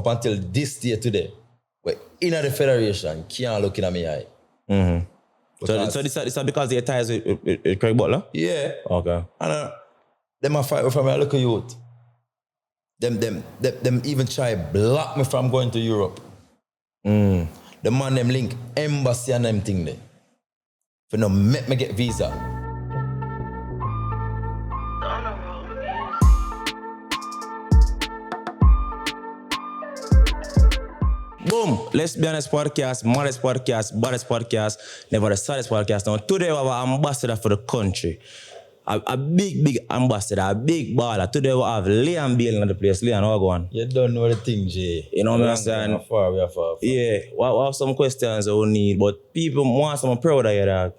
up until this day today, we're in the federation, can't look in my eye. Mm-hmm. So this is because of your ties with Craig Butler? Yeah. Okay. And them a fight from my local youth. Them even try block me from going to Europe. The man them link embassy and them thing there. For no make me get visa. Boom! Let's Be Honest podcast, maddest podcast, baddest podcast, never the saddest podcast. Now today we have an ambassador for the country. A big ambassador, a big baller. Today we have Liam Bale in the place. Liam, how go on? You don't know the thing, Jay. You know what I'm saying? We are far. Yeah, we have some questions that we need, but people want some proud of you, dog.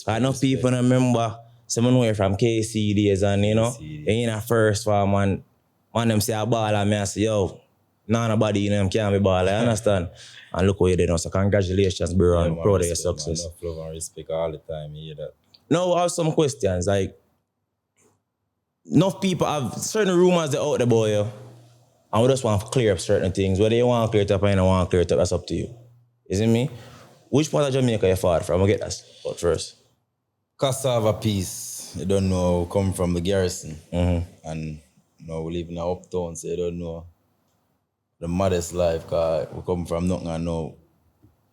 I know people remember someone away from KC days and you know, in a first form and man them say a baller, me I say, yo, nobody in them can be baller, I understand? And look what you did now, so congratulations, bro, and proud of your success. Enough love and respect all the time, you hear that? Now I have some questions, like, enough people have certain rumors that out there about you, and we just want to clear up certain things. Whether you want to clear it up or you don't want to clear it up, that's up to you. Isn't me? Which part of Jamaica you fought from? I'll get that out first. Cassava piece, you don't know, come from the garrison. Mm-hmm. And you know, we live in a uptown, so you don't know the maddest life, because we come from nothing and know.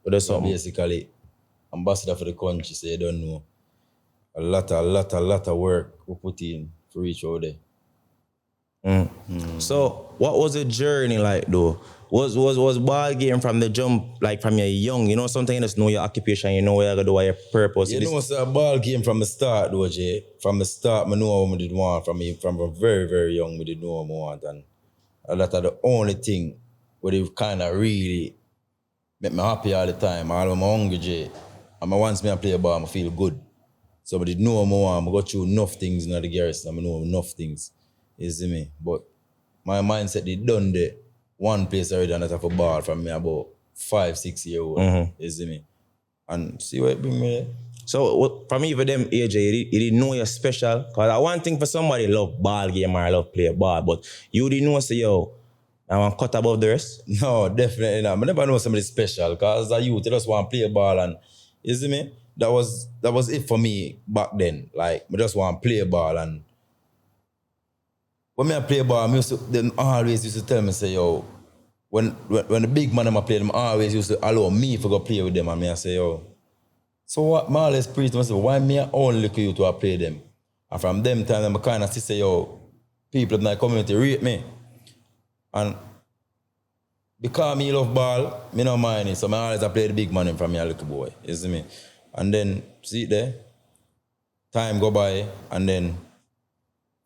But there's something. Basically, ambassador for the country, so you don't know. A lot of work we put in to reach out there. So, what was the journey like though? Was ball game from the jump, like from your young, you know, something you just know your occupation, you know what you're gonna do, what your purpose. You know, so a ball game from the start though, Jay. From the start, I know what I did want. From very, very young, I did know what I want. And that are the only thing where they kind of really make me happy all the time. All when I'm hungry, Jay. And once I play a ball, I feel good. So I did know what I want. I go through enough things in the garrison. I know enough things. You see me? But my mindset, they done the one place already and that's for ball from me about 5-6 years old. You see me? And see what it bring me there. So for me, for them age, you didn't know you're special. Because one thing for somebody love ball game or love play ball, but you didn't know, say, yo, I want cut above the rest? No, definitely not. I never know somebody special because as a youth, you just want to play ball and, you see me? That was it for me back then. Like, I just want to play ball and when I play ball, them always used to tell me, say, yo, when the big man I play, them always used to allow me to go play with them and I say, yo, so what, I always preach to myself, why me only look you to play them? And from them time, I kind of say, yo, people in my community rate me. And because me love ball, me no mind it. So I always play the big man from me a little boy, you see me? And then, see it there, time go by, and then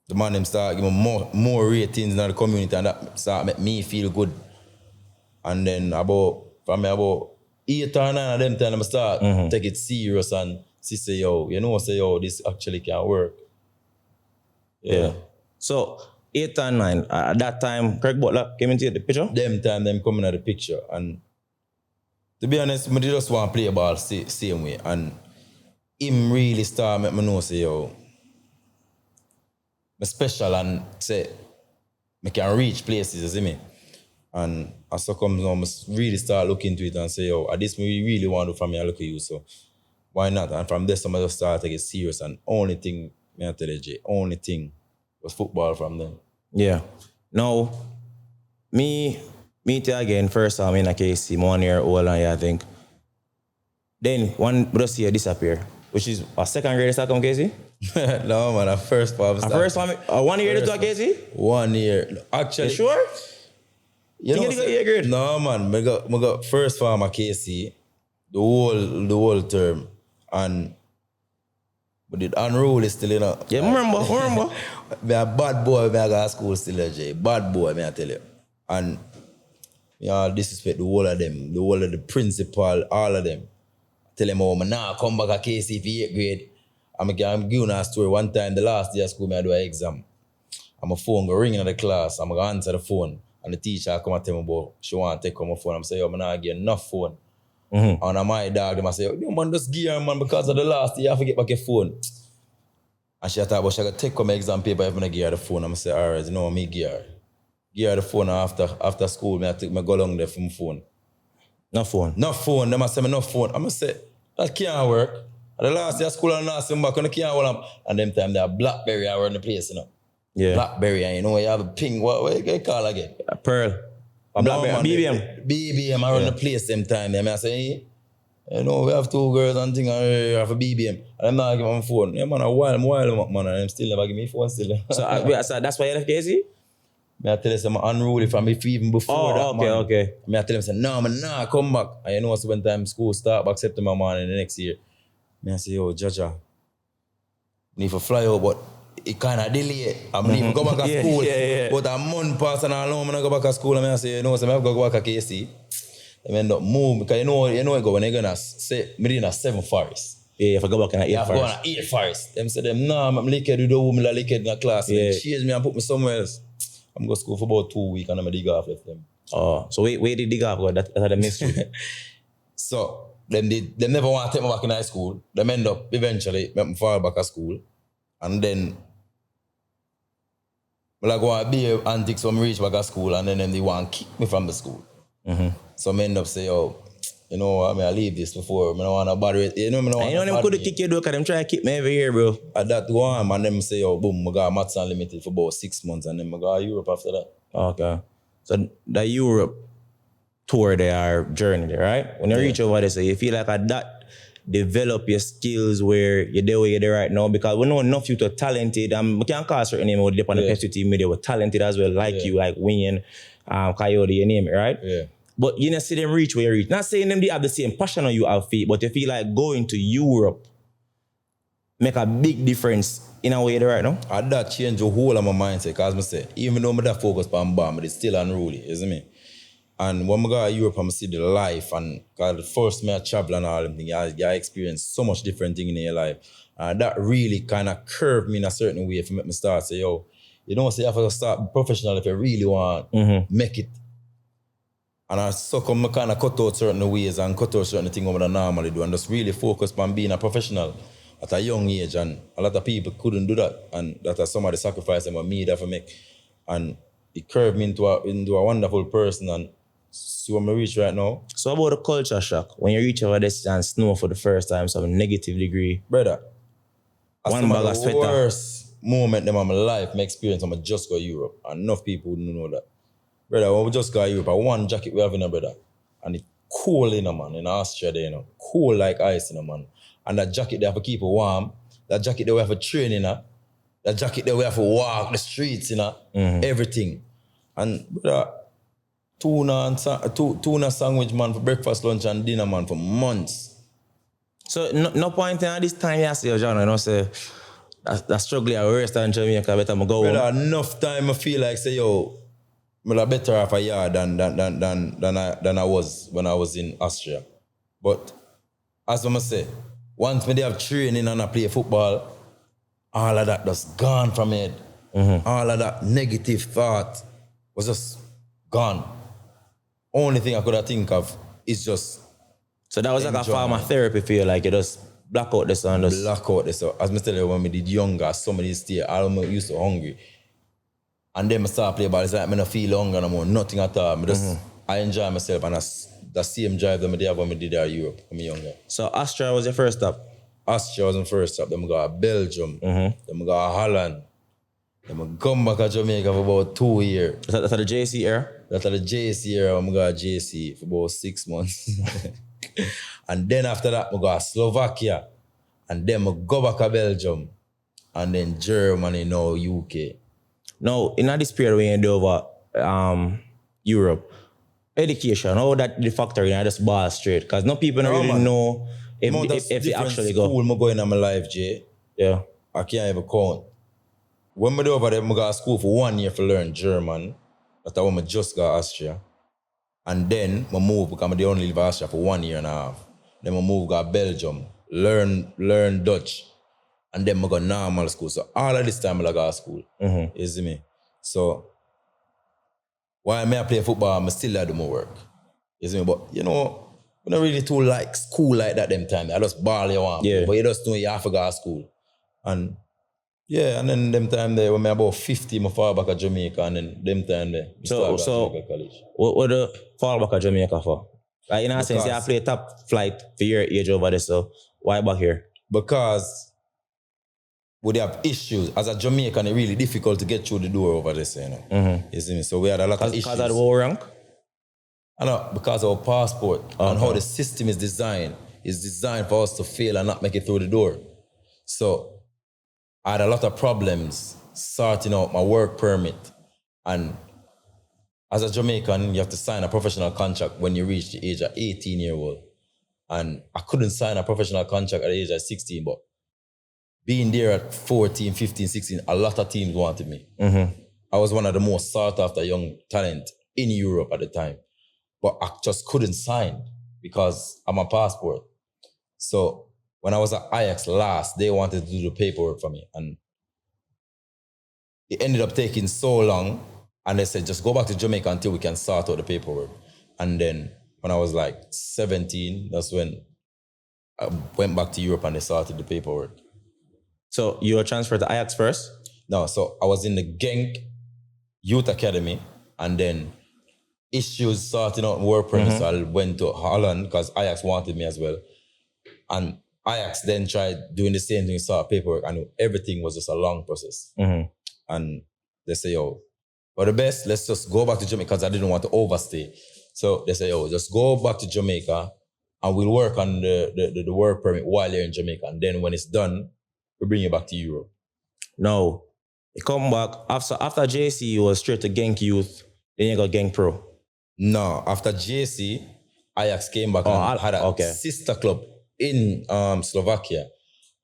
the man them start giving more ratings in the community, and that start make me feel good. And then from about 8 or 9 of them time, I start take it serious and say, yo, this actually can work. Yeah. So, 8 and 9, at that time, Craig Butler came into the picture? Them time, them coming at the picture. And to be honest, I just want to play ball same way. And him really start make me know, say, yo, I'm special and say, I can reach places, you see me? And as so comes now, I really start looking into it and say, yo, this me really want to do from me, I look at you, so why not? And from this, I just start to get serious. And only thing, I tell you, Jay, only thing was football from them. Yeah. Now, me again, first time in a KC, 1 year old, and I think. Then, one just year disappear, which is a second grade start come KC? No, man, a first time. A first time? 1 year to KC? 1 year. Actually. You sure? You think you got year grade? No, man. I got first farm at KC, the whole term. And but the unruly still, you know. Yeah, remember. Me a bad boy, me I go to school still, Jay. Bad boy, me I tell you. And I disrespect the whole of them, the whole of the principal, all of them. Tell them, oh, I now come back at KC for 8th grade. I'm giving you a story. One time, the last day of school, I do an exam. And my phone go ringing in the class. I'm going to answer the phone. And the teacher come and tell me about she want to take my phone. I'm saying, yo, I'm not getting enough phone. And my dog, them I say, yo, man, just give her, man, because of the last day, you have to get back your phone. And she thought, but she got to take my exam paper if I give her the phone. I'm say, all right, you know what, me give give her the phone after school. I go along there for my phone. No phone. No phone. Them say me no phone. I'm say that can't work. And the last day of school and last back on the can't hold them. And them time they have BlackBerry around the place, you know. Yeah. BlackBerry, and you know you have a ping. What you call again? A Pearl. A BlackBerry. BBM. BBM around the place them time. I say, hey, you know, we have 2 girls and thing, and have a BBM. And I'm not giving them my phone. Yeah, man, a while, man, and them still never give me phone still. So that's why you left KC? I tell them I'm unruly from even before that, okay, man. okay. I tell them, say, no, man, nah, come back. And you know, so when time school start back September morning the next year, I say, yo, Jaja, need to fly out, but it kind of delay. I'm need to go back to school. Yeah. But a month pass and I long, I go back to school, and I say, you know, so I have to go back to KC. I end up move, because you know it go when you're going to say, me in a 7 forest. Yeah, if I go back in 8 forest. I go on 8 forest. Them say, them, nah, I'm liquid with the woman that liquid in the class. Yeah. They change me and put me somewhere else. I'm going to school for about 2 weeks and I'm dig off left them. Oh, so where did dig off go? That's the mystery. So, they never want to take me back in high school. They end up eventually make me fall back at school. And then, I go and be antics when I reach back at school, and then they want to kick me from the school. Mm-hmm. So I end up saying, oh, you know, I leave this before. I don't want to bother it. You know, them could kick you though, because them try to kick me every year, bro. At that one, and then say, oh, boom, I got Maths Unlimited for about 6 months, and then I got Europe after that. Okay. So the Europe tour there, our journey there, right? When you reach over there, so you feel like at that, develop your skills where you're there where you're there right now, because we know enough you to talented, and we can't call certain name, we on the Pepsi team, they were talented as well, like you, like Wayne, Coyote, you name it, right? Yeah. But you don't see them reach where you reach. Not saying them they have the same passion on you have faith, but you feel like going to Europe make a big difference in a way right now. And that changed the whole of my mindset, because I say, even though I'm that focused on bomb, it's still unruly, isn't it? And when I go to Europe, I see the life, and because the first me I travel and all them things, you experience so much different things in your life. And that really kind of curved me in a certain way to make me start say, yo, you know, say you have to start professional if you really want to make it. And I so come I kind of cut out certain ways and cut out certain things what I normally do, and just really focus on being a professional at a young age. And a lot of people couldn't do that, and that is some of the sacrifices that me have to make. And it curved me into a wonderful person, and see where I reach right now. So about the culture shock, when you reach over this and snow for the first time, some negative degree. Brother, one bag of sweater. Worst moment in my life, my experience, I'm just go to Europe. And enough people wouldn't know that. Brother, when we just go to Europe, one jacket we have in a brother. And it's cold in a man, in Austria there, you know. Cold like ice in a man. And that jacket they have to keep it warm. That jacket they have to train in a. That jacket they have to walk the streets in a. Everything. And brother, tuna sandwich, man, for breakfast, lunch, and dinner, man, for months. So no point in this time you say, John, you know, say that struggle is worse than Jamaica, better go home. Brother, enough time I feel like say, yo, I'm better off a year than I was when I was in Austria. But as I say, once me they have training and I play football, all of that just gone from my head. All of that negative thought was just gone. Only thing I could think of is just. So that was like a form of therapy for you, like you just black out the sun. Black out the sun. As I tell you, when I did younger, some of these days, I used to hungry. And then I start play ball, it's like I don't feel hunger no more, nothing at all. I enjoy myself, and that's the same drive that I did when I did at Europe when I was younger. So Austria was your first stop? Austria was my first stop. Then I go to Belgium. Then I go to Holland. Then I come back to Jamaica for about 2 years. That's the JC era? That's the JC era. I go to JC for about 6 months. And then after that, I go to Slovakia. And then I go back to Belgium. And then Germany, now UK. Now, in this period when you do over Europe, education, how that the factor in just ball straight? Because no people don't really know if they actually go. School I go in my life, Jay. Yeah. I can't even count. When I do over there, I go to school for 1 year to learn German. That's when I just got Austria. And then I move, because I only live in Austria for 1 year and a half. Then I move to Belgium, learn Dutch. And then I go normal school. So all of this time I go to school. You see me? So while I play football, I still do my work. You see me? But you know, I don't really too like school like that them time. I just ball you want. Yeah. But you just know you have to go to school. And Yeah, and then them time there, when I about 50, I fall back at Jamaica, and then them time there, So Jamaica College. what the fall back at Jamaica for? Like in a sense, you play top flight for your age over there, so why back here? Because we have issues. As a Jamaican, it's really difficult to get through the door over this, you know. You see me? So we had a lot of issues. Because of the war rank? I know, because of our passport and how the system is designed for us to fail and not make it through the door. So I had a lot of problems sorting out my work permit. And as a Jamaican, you have to sign a professional contract when you reach the age of 18-year-old. And I couldn't sign a professional contract at the age of 16, but being there at 14, 15, 16, a lot of teams wanted me. I was one of the most sought after young talent in Europe at the time. But I just couldn't sign because of my passport. So when I was at Ajax last, they wanted to do the paperwork for me. And it ended up taking so long. And they said, just go back to Jamaica until we can sort out the paperwork. And then when I was like 17, that's when I went back to Europe and they sorted the paperwork. So you were transferred to Ajax first? No, so I was in the Genk Youth Academy, and then issues sorting out work permits. So I went to Holland because Ajax wanted me as well. And Ajax then tried doing the same thing, sort of paperwork, and everything was just a long process. And they say, yo, for the best, let's just go back to Jamaica because I didn't want to overstay. So they say, yo, just go back to Jamaica and we'll work on the work permit while you're in Jamaica. And then when it's done, we'll bring you back to Europe. No. You come back, after JC, you was straight to Genk Youth, then you got Genk Pro. No, after JC, Ajax came back and had a sister club in Slovakia.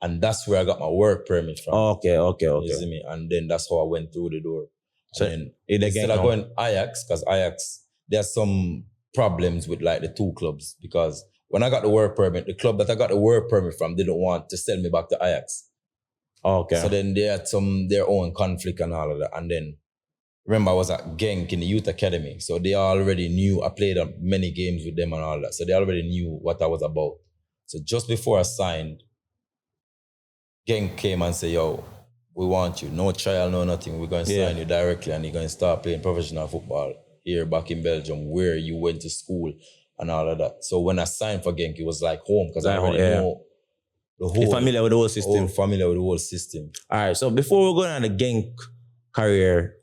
And that's where I got my work permit from. Okay. You see me? And then that's how I went through the door. So then instead of going Ajax, because Ajax, there's some problems with like the two clubs. Because when I got the work permit, the club that I got the work permit from didn't want to send me back to Ajax. Okay. So then they had their own conflict and all of that. And then, remember, I was at Genk in the Youth Academy. So they already knew, I played many games with them and all that. So they already knew what I was about. So just before I signed, Genk came and said, yo, we want you. No trial, no nothing. We're going to sign you directly and you're going to start playing professional football here back in Belgium where you went to school and all of that. So when I signed for Genk, it was like home because I already know the whole... You're familiar with the whole system. Familiar with the whole system. All right, so before we go on the Genk career,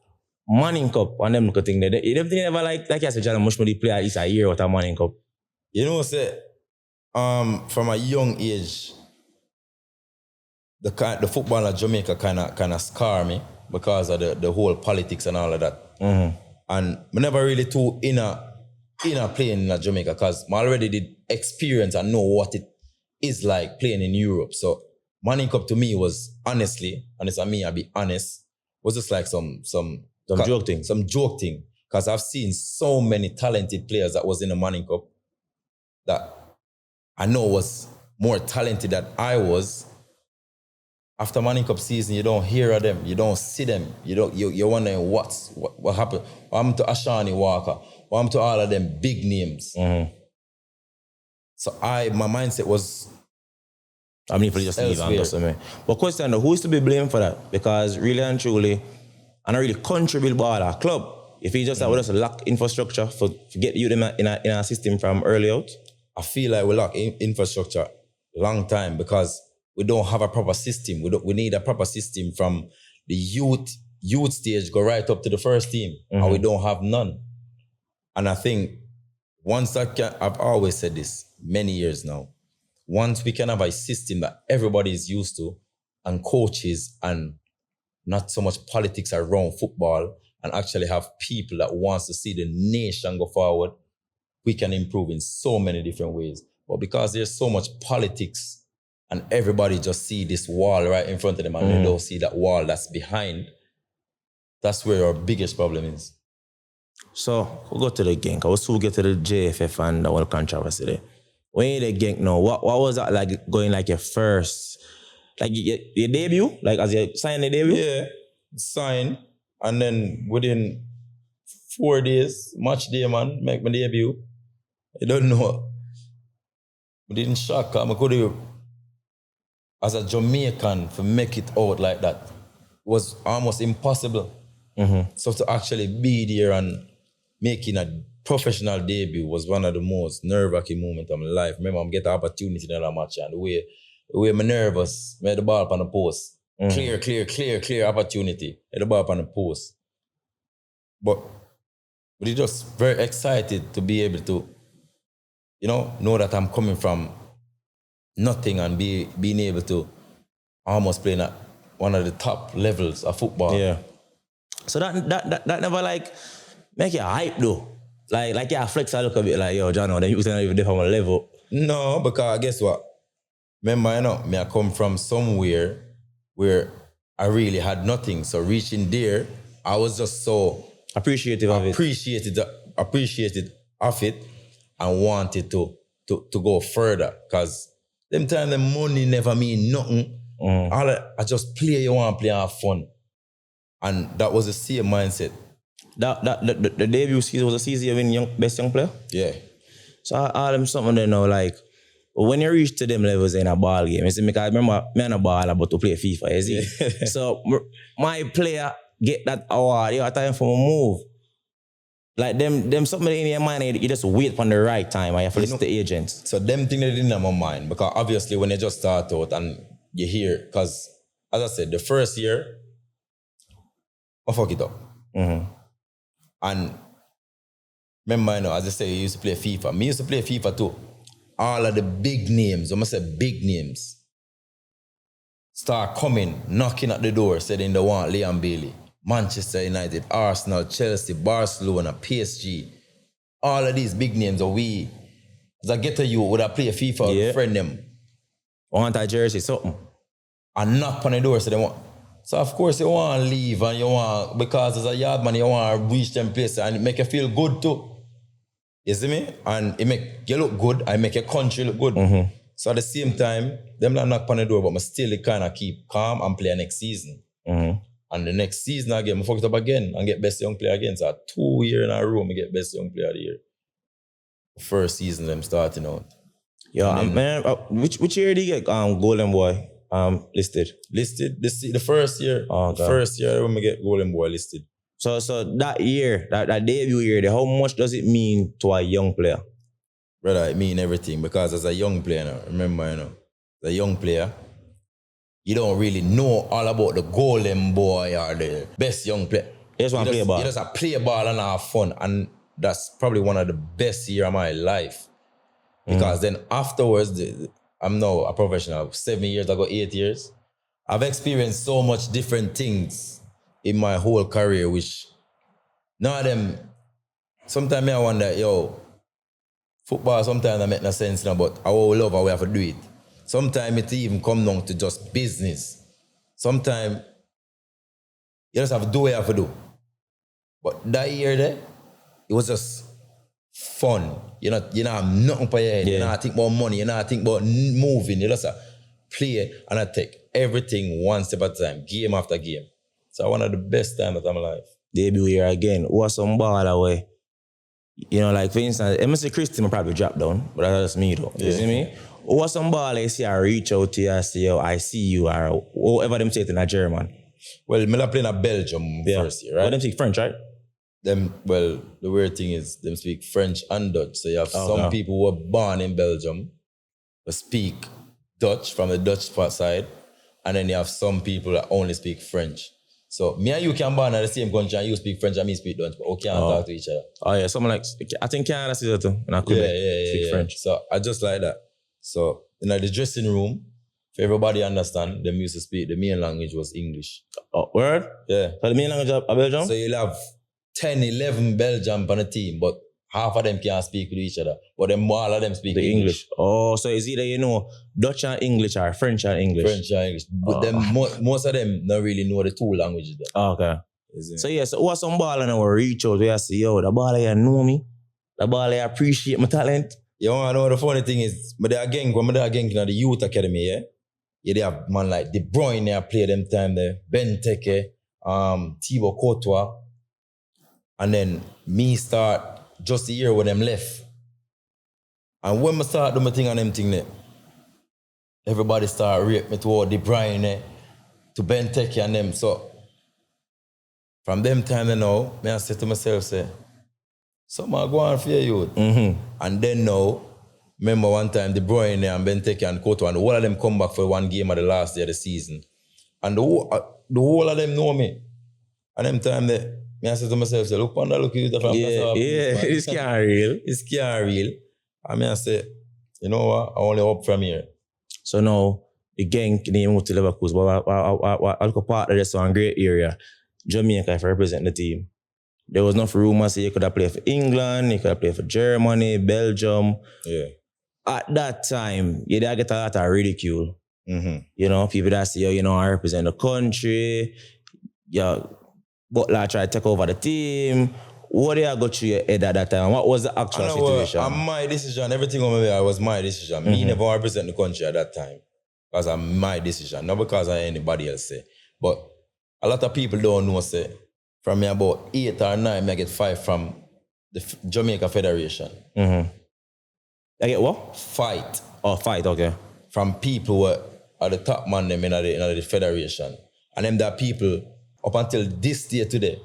Manning Cup and them little thing there, you don't think ever like I said, John Mushmudi play at least a year with a Manning Cup? You know, say, from a young age, the football in Jamaica kind of scar me because of the whole politics and all of that. And I never really too inner playing in Jamaica because I already did experience and know what it is like playing in Europe. So Manning Cup to me was honestly, and it's me, I'll be honest, was just like some joke thing. Some joke thing. Because I've seen so many talented players that was in the Manning Cup that I know was more talented than I was. After Manning Cup season, you don't hear of them, you don't see them, you're wondering what happened. What happened to Ashani Walker? What happened to all of them big names? So my mindset was... I mean, if you just leave and just me. But question though, who is to be blamed for that? Because really and truly, and I really contribute ball our club. If you just have lack infrastructure for get you them in a system from early out. I feel like we lack infrastructure long time because we don't have a proper system. We need a proper system from the youth stage go right up to the first team, and we don't have none. And I think I've always said this many years now. Once we can have a system that everybody is used to, and coaches, and not so much politics around football, and actually have people that wants to see the nation go forward, we can improve in so many different ways. But because there's so much politics and everybody just see this wall right in front of them and they don't see that wall that's behind, that's where our biggest problem is. So, we'll go to the Genk. I will soon get to the JFF and the whole controversy there. When you're the Genk now, what was that like going like your first, like your debut? Like as you signed the debut? Yeah, signed. And then within 4 days, match day, man, make my debut. I don't know. I didn't shock. I could have, as a Jamaican, to make it out like that. was almost impossible. So to actually be there and making a professional debut was one of the most nerve-wracking moments of my life. Remember, I'm getting an opportunity in that match, and the way I'm nervous, I had the ball up on the post. Clear opportunity. Had the ball up on the post. But it's just very excited to be able to, know that I'm coming from nothing and being able to almost play at one of the top levels of football. Yeah. So that never like make you hype though. Like yeah, flex a little bit like, yo, John, then you not even different level. No, because guess what? Remember, me I come from somewhere where I really had nothing. So reaching there, I was just so appreciative of appreciated of it and wanted to go further. Because them time the money never mean nothing. I just play, you want to play, have fun. And that was the same mindset. The debut season was a season of winning best young player? Yeah. So all them something they know, like, when you reach to them levels in a ball game, you see, because I remember me and a ball about to play FIFA, you see? Yeah. So my player get that award, you have time for a move. Like them something in your mind, you just wait for the right time and you have to listen to agents. So them thing that didn't have my mind, because obviously when you just start out and you hear, because as I said, the first year, I fuck it up. And remember, as I say, you used to play FIFA. Me used to play FIFA too. All of the big names, I must say big names, start coming, knocking at the door, saying they want Liam Bailey. Manchester United, Arsenal, Chelsea, Barcelona, PSG. All of these big names are we. As I get to you, would I play FIFA with friend them? Want a jersey, something. And knock on the door, so they want. So of course you want to leave and you want, because as a yard man, you want to reach them places and it make you feel good too. You see me? And it make you look good and make your country look good. So at the same time, them not knock on the door, but I still kind of keep calm and play next season. And the next season again, I fuck it up again and get best young player again. So 2 years in a row, I get best young player of the year. First season, them starting out. Yeah, man, which year did you get Golden Boy listed? Listed? The first year. Oh, okay. The first year when we get Golden Boy listed. So that year, that debut year, how much does it mean to a young player? Brother, it mean everything, because as a young player, remember, as a young player, you don't really know all about the Golden Boy or the best young player. You just want to play ball. You just play ball and have fun, and that's probably one of the best years of my life. Because then afterwards, I'm now a professional. 7 years, I got 8 years. I've experienced so much different things in my whole career, which none of them, sometimes I wonder, football sometimes I make no sense now, but I will love how we have to do it. Sometimes it even come down to just business. Sometimes you just have to do what you have to do. But that year there, it was just fun. You know, have nothing for your head. You not think about money. You not think about moving. You just play and I take everything one step at a time, game after game. So one of the best times of my life. Debut year again. Who was some ball away? Like for instance, Mr. Christian will probably drop down, but that's me though. You see me? Who was some ball I see I reach out to you, I say, I see you, or whatever them say it in a German? Well, I played in Belgium first year, right? But them speak French, right? The weird thing is them speak French and Dutch. So you have some people who were born in Belgium who speak Dutch from the Dutch side, and then you have some people that only speak French. So me and you can born in the same country and you speak French and me speak Dutch, but we can't talk to each other. Oh yeah, someone like, I think Canada says that too, and I could speak French. So I just like that. So in the dressing room, if everybody understand, them used to speak, the main language was English. Oh, word? Yeah. So the main language of Belgium? So you'll have 10, 11 Belgium on a team, but half of them can't speak with each other. But then all of them speak the English. Oh, so it's either, Dutch and English or French and English? French and English. But then most of them don't really know the two languages there. Oh, okay. So what's some ball and I will reach out where I say, the ball here know me, the ball here appreciate my talent. You want to know the funny thing is, when I again in the youth academy, they have man like De Bruyne there play them time there, Benteke, Thibaut Courtois, and then me start just a year with them left. And when I start doing my thing on them thing there, everybody start rape me toward De Bruyne, to Benteke and them. So From them time now, I say to myself, say, some are going for your youth. And then now, remember one time, De Bruyne and Benteke and Couto, and all of them come back for one game at the last day of the season. And the whole of them know me. And them time, I say to myself, say, look, Panda, look, you from it's can't real. It's can't real. And I say, you know what, I only up from here. So now, the gang can move to Liverpool, but I'll part of this one great area. Jamaica, if I represent the team. There was enough rumors say you could have played for England, you could have played for Germany, Belgium. Yeah. At that time, you did get a lot of ridicule. Mm-hmm. You know, people that say, you know, I represent the country. Yeah, Butler tried to take over the team. What did I go through your head at that time? What was the actual situation? My decision. Everything on me was my decision. Me never represent the country at that time. Because I'm my decision. Not because of anybody else say. But a lot of people don't know, say, from me about 8 or 9, I get 5 from the Jamaica Federation. Mm-hmm. I get what? Fight. Oh, fight, okay. From people who are the top man them in the federation. And them that people, up until this day today,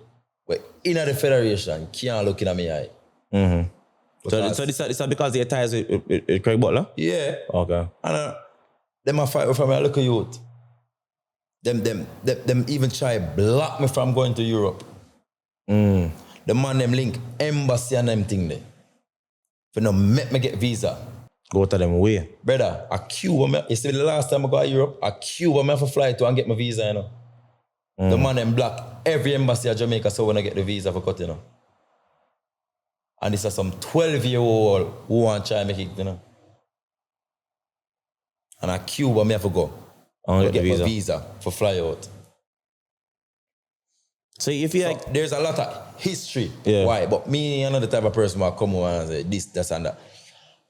but in the federation, can't look in my eye. Mm-hmm. So this is because they ties with Craig Butler? Yeah. Okay. And them a fight from a local youth. Them even try block me from going to Europe. The man them link embassy and them thing there. For no make me get visa. Go to them way. Brother, a Cuba, you see the last time I go to Europe, a Cuba I have to fly to and get my visa, you know. The man them block every embassy of Jamaica so when I get the visa for cut, you know. And this is some 12-year-old who want to try make it, you know. And a Cuba I have to go. And get my visa for fly out. So if you like, there's a lot of history. Yeah. Why? But me and another type of person will come over and say this, that, and that.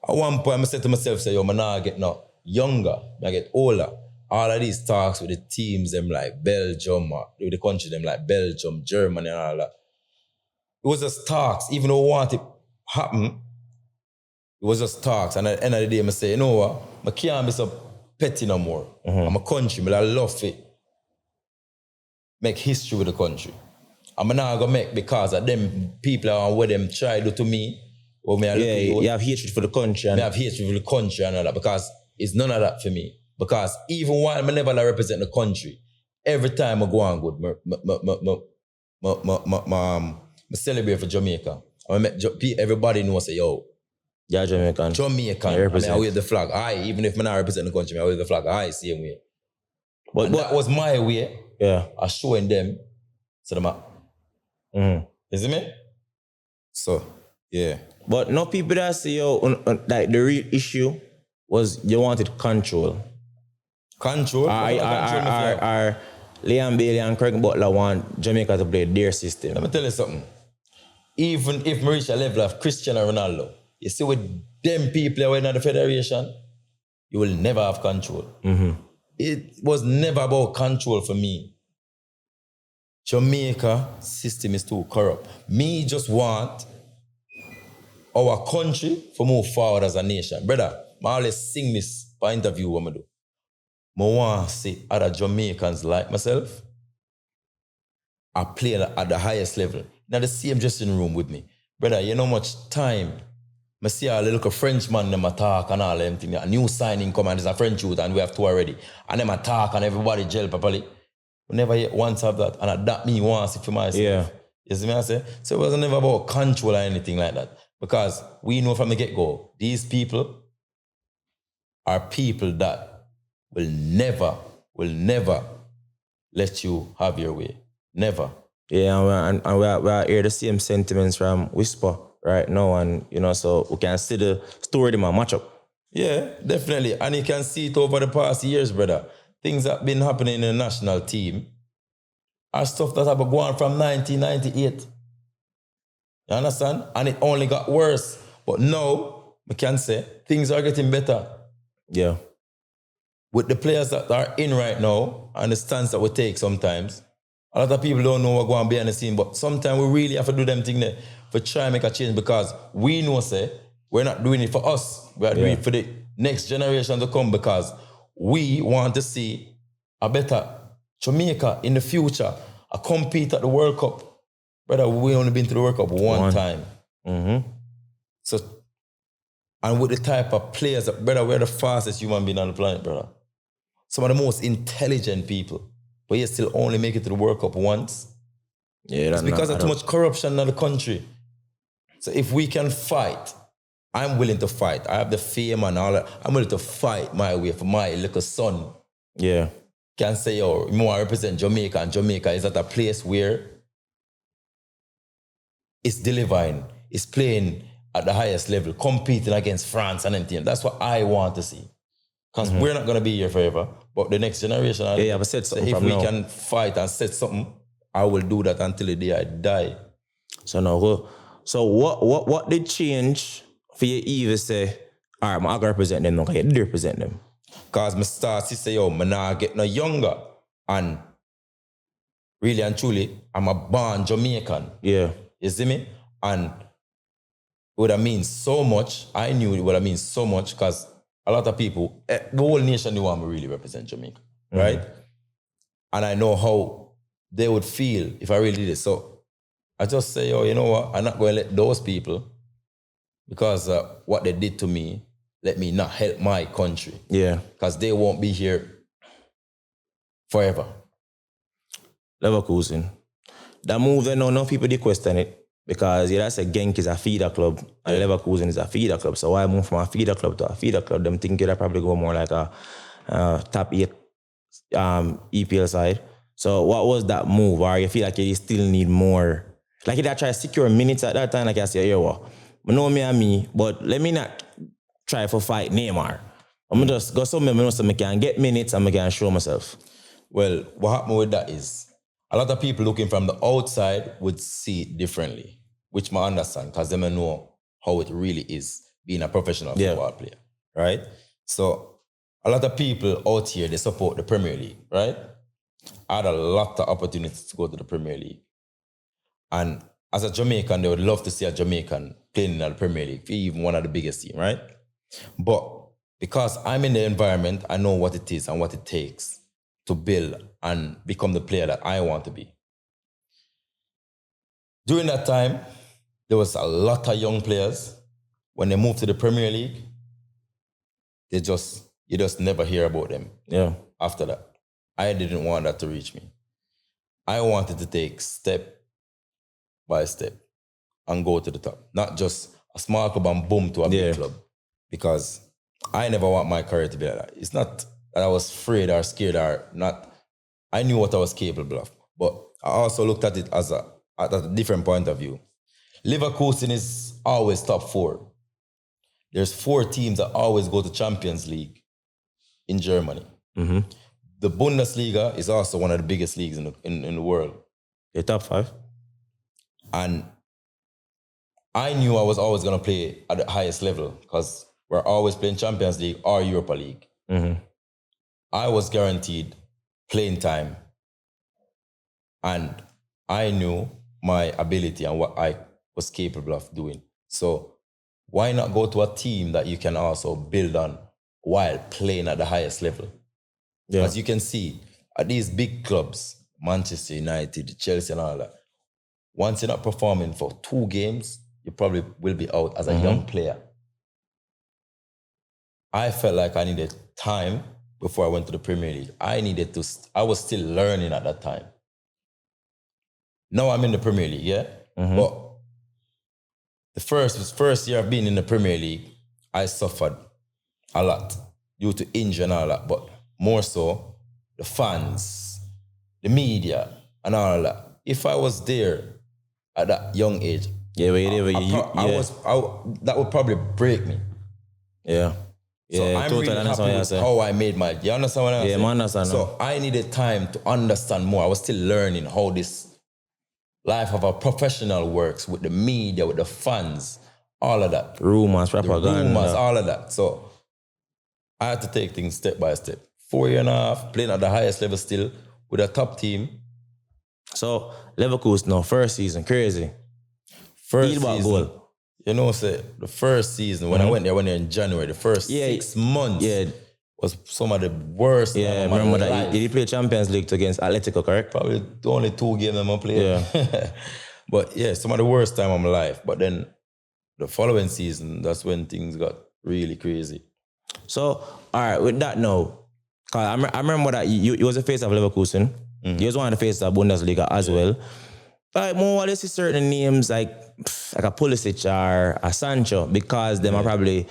At one point, I said to myself, say, yo, man, I get no younger, I get older. All of these talks with the teams, them like Belgium, with the country, them like Belgium, Germany, and all that. It was just talks, even though I want it to happen, it was just talks. And at the end of the day, I say, you know what? I can't be so petty no more. I'm a country, but I love it. Make history with the country. I'm not going to make because of them people and what them try to do to me. Or me you have hatred for the country. I have hatred for the country and all that because it's none of that for me. Because even while I never represent the country, every time I go on good, I celebrate for Jamaica. Everybody knows, say, yo, yeah, Jamaican. I wave the flag. Even if I not represent the country, I wave the flag. Same way. But that was my way. Yeah. I showing them. So them You see me? So, yeah. But no people that say, yo, like the real issue was you wanted control. Control? Liam Bailey and Craig Butler want Jamaica to play their system. Let me tell you something. Even if we reach a level of Cristiano Ronaldo, you see with them people who are in the federation, you will never have control. It was never about control for me. Jamaica system is too corrupt. Me just want our country to move forward as a nation. Brother, I always sing this by interview what I do. I want to see other Jamaicans like myself I play at the highest level. Now the same dressing room with me. Brother, you know how much time I see a little Frenchman them talk and all them things. A new signing come and there's a French youth and we have 2 already. And them talk and everybody gel properly. We never yet once have that. And that me want to see for myself. Yeah. You see me I say? So it wasn't never about control or anything like that. Because we know from the get-go, these people are people that will never let you have your way. Never. Yeah, and we are hear the same sentiments from Whisper right now, and you know, so we can see the story them match up. Yeah, definitely. And you can see it over the past years, brother. Things that have been happening in the national team are stuff that have been going from 1998. You understand? And it only got worse. But now, we can say, things are getting better. Yeah. With the players that are in right now, and the stance that we take sometimes, a lot of people don't know what's going behind the scene, but sometimes we really have to do them things there for try and make a change because we know, say, we're not doing it for us. We are doing it for the next generation to come because we want to see a better Jamaica in the future. I compete at the World Cup. Brother, we only been to the World Cup one time. Mm-hmm. So, and with the type of players, brother, we're the fastest human being on the planet, brother. Some of the most intelligent people. But you still only make it to the World Cup once. Yeah, it's because of too much corruption in the country. So if we can fight, I'm willing to fight. I have the fame and all that. I'm willing to fight my way for my little son. Yeah. Can say, oh, you want to represent Jamaica, and Jamaica is at a place where it's delivering, it's playing at the highest level, competing against France and anything. That's what I want to see. Because we're not going to be here forever. But the next generation, I've said something if we can fight and set something, I will do that until the day I die. So now, so what did change for you even say, all right, I'm going to represent them, okay, you represent them? Because I start to say, yo, I'm not get no younger. And really and truly, I'm a born Jamaican. Yeah. You see me? And it would have mean so much. I knew it would have mean so much because a lot of people, the whole nation knew I'm really represent Jamaica, right? And I know how they would feel if I really did it. So I just say, oh, you know what? I'm not going to let those people, because what they did to me, let me not help my country. Yeah. Because they won't be here forever. Leverkusen. That move, then, no people did question it. Because that's a Genk is a feeder club and Leverkusen is a feeder club. So why move from a feeder club to a feeder club? Them think it'll probably go more like a top 8 EPL side. So what was that move? Or you feel like you still need more? Like if I try to secure minutes at that time, like I say, yo, what? I know me and me, but let me not try for fight Neymar. I'm just go somewhere so I can get minutes and I can show myself. Well, what happened with that is, a lot of people looking from the outside would see it differently, which I understand because they may know how it really is being a professional football player, right? So a lot of people out here, they support the Premier League, right? I had a lot of opportunities to go to the Premier League. And as a Jamaican, they would love to see a Jamaican playing in the Premier League, even one of the biggest teams, right? But because I'm in the environment, I know what it is and what it takes to build and become the player that I want to be. During that time, there was a lot of young players. When they moved to the Premier League, you just never hear about them. Yeah. After that, I didn't want that to reach me. I wanted to take step by step and go to the top. Not just a small club and boom to a big club. Because I never want my career to be like that. It's not that I was afraid or scared or not. I knew what I was capable of. But I also looked at it at a different point of view. Leverkusen is always top 4. There's 4 teams that always go to Champions League in Germany. Mm-hmm. The Bundesliga is also one of the biggest leagues in the world. The top 5. And I knew I was always going to play at the highest level because we're always playing Champions League or Europa League. Mm-hmm. I was guaranteed playing time. And I knew my ability and what I was capable of doing. So why not go to a team that you can also build on while playing at the highest level? Yeah. As you can see, at these big clubs, Manchester United, Chelsea and all that, once you're not performing for 2 games, you probably will be out as a young player. I felt like I needed time before I went to the Premier League. I was still learning at that time. Now I'm in the Premier League, yeah? Mm-hmm. But the first year of being in the Premier League, I suffered a lot due to injury and all that, but more so the fans, the media and all that. If I was there at that young age, that would probably break me. Yeah. So I'm really happy with how I made my... You understand what I'm saying? Yeah, I understand. So I needed time to understand more. I was still learning how this life of a professional works with the media, with the fans, all of that. Rumors, propaganda. All of that. So I had to take things step by step. 4 years and a half, playing at the highest level still with a top team. So Leverkusen now, first season, crazy. First season. Goal. You know, say the first season, when I went there in January, the first 6 months was some of the worst. Yeah, time of my remember that. life. Did he play Champions League against Atletico, correct? Probably the only 2 games I'm playing. Yeah. But yeah, some of the worst time of my life. But then the following season, that's when things got really crazy. So, all right, with that now, cause I remember that you was the face of Leverkusen. You was one of the faces of Bundesliga as well. Like, more or less, you see certain names like a Pulisic or a Sancho because them are probably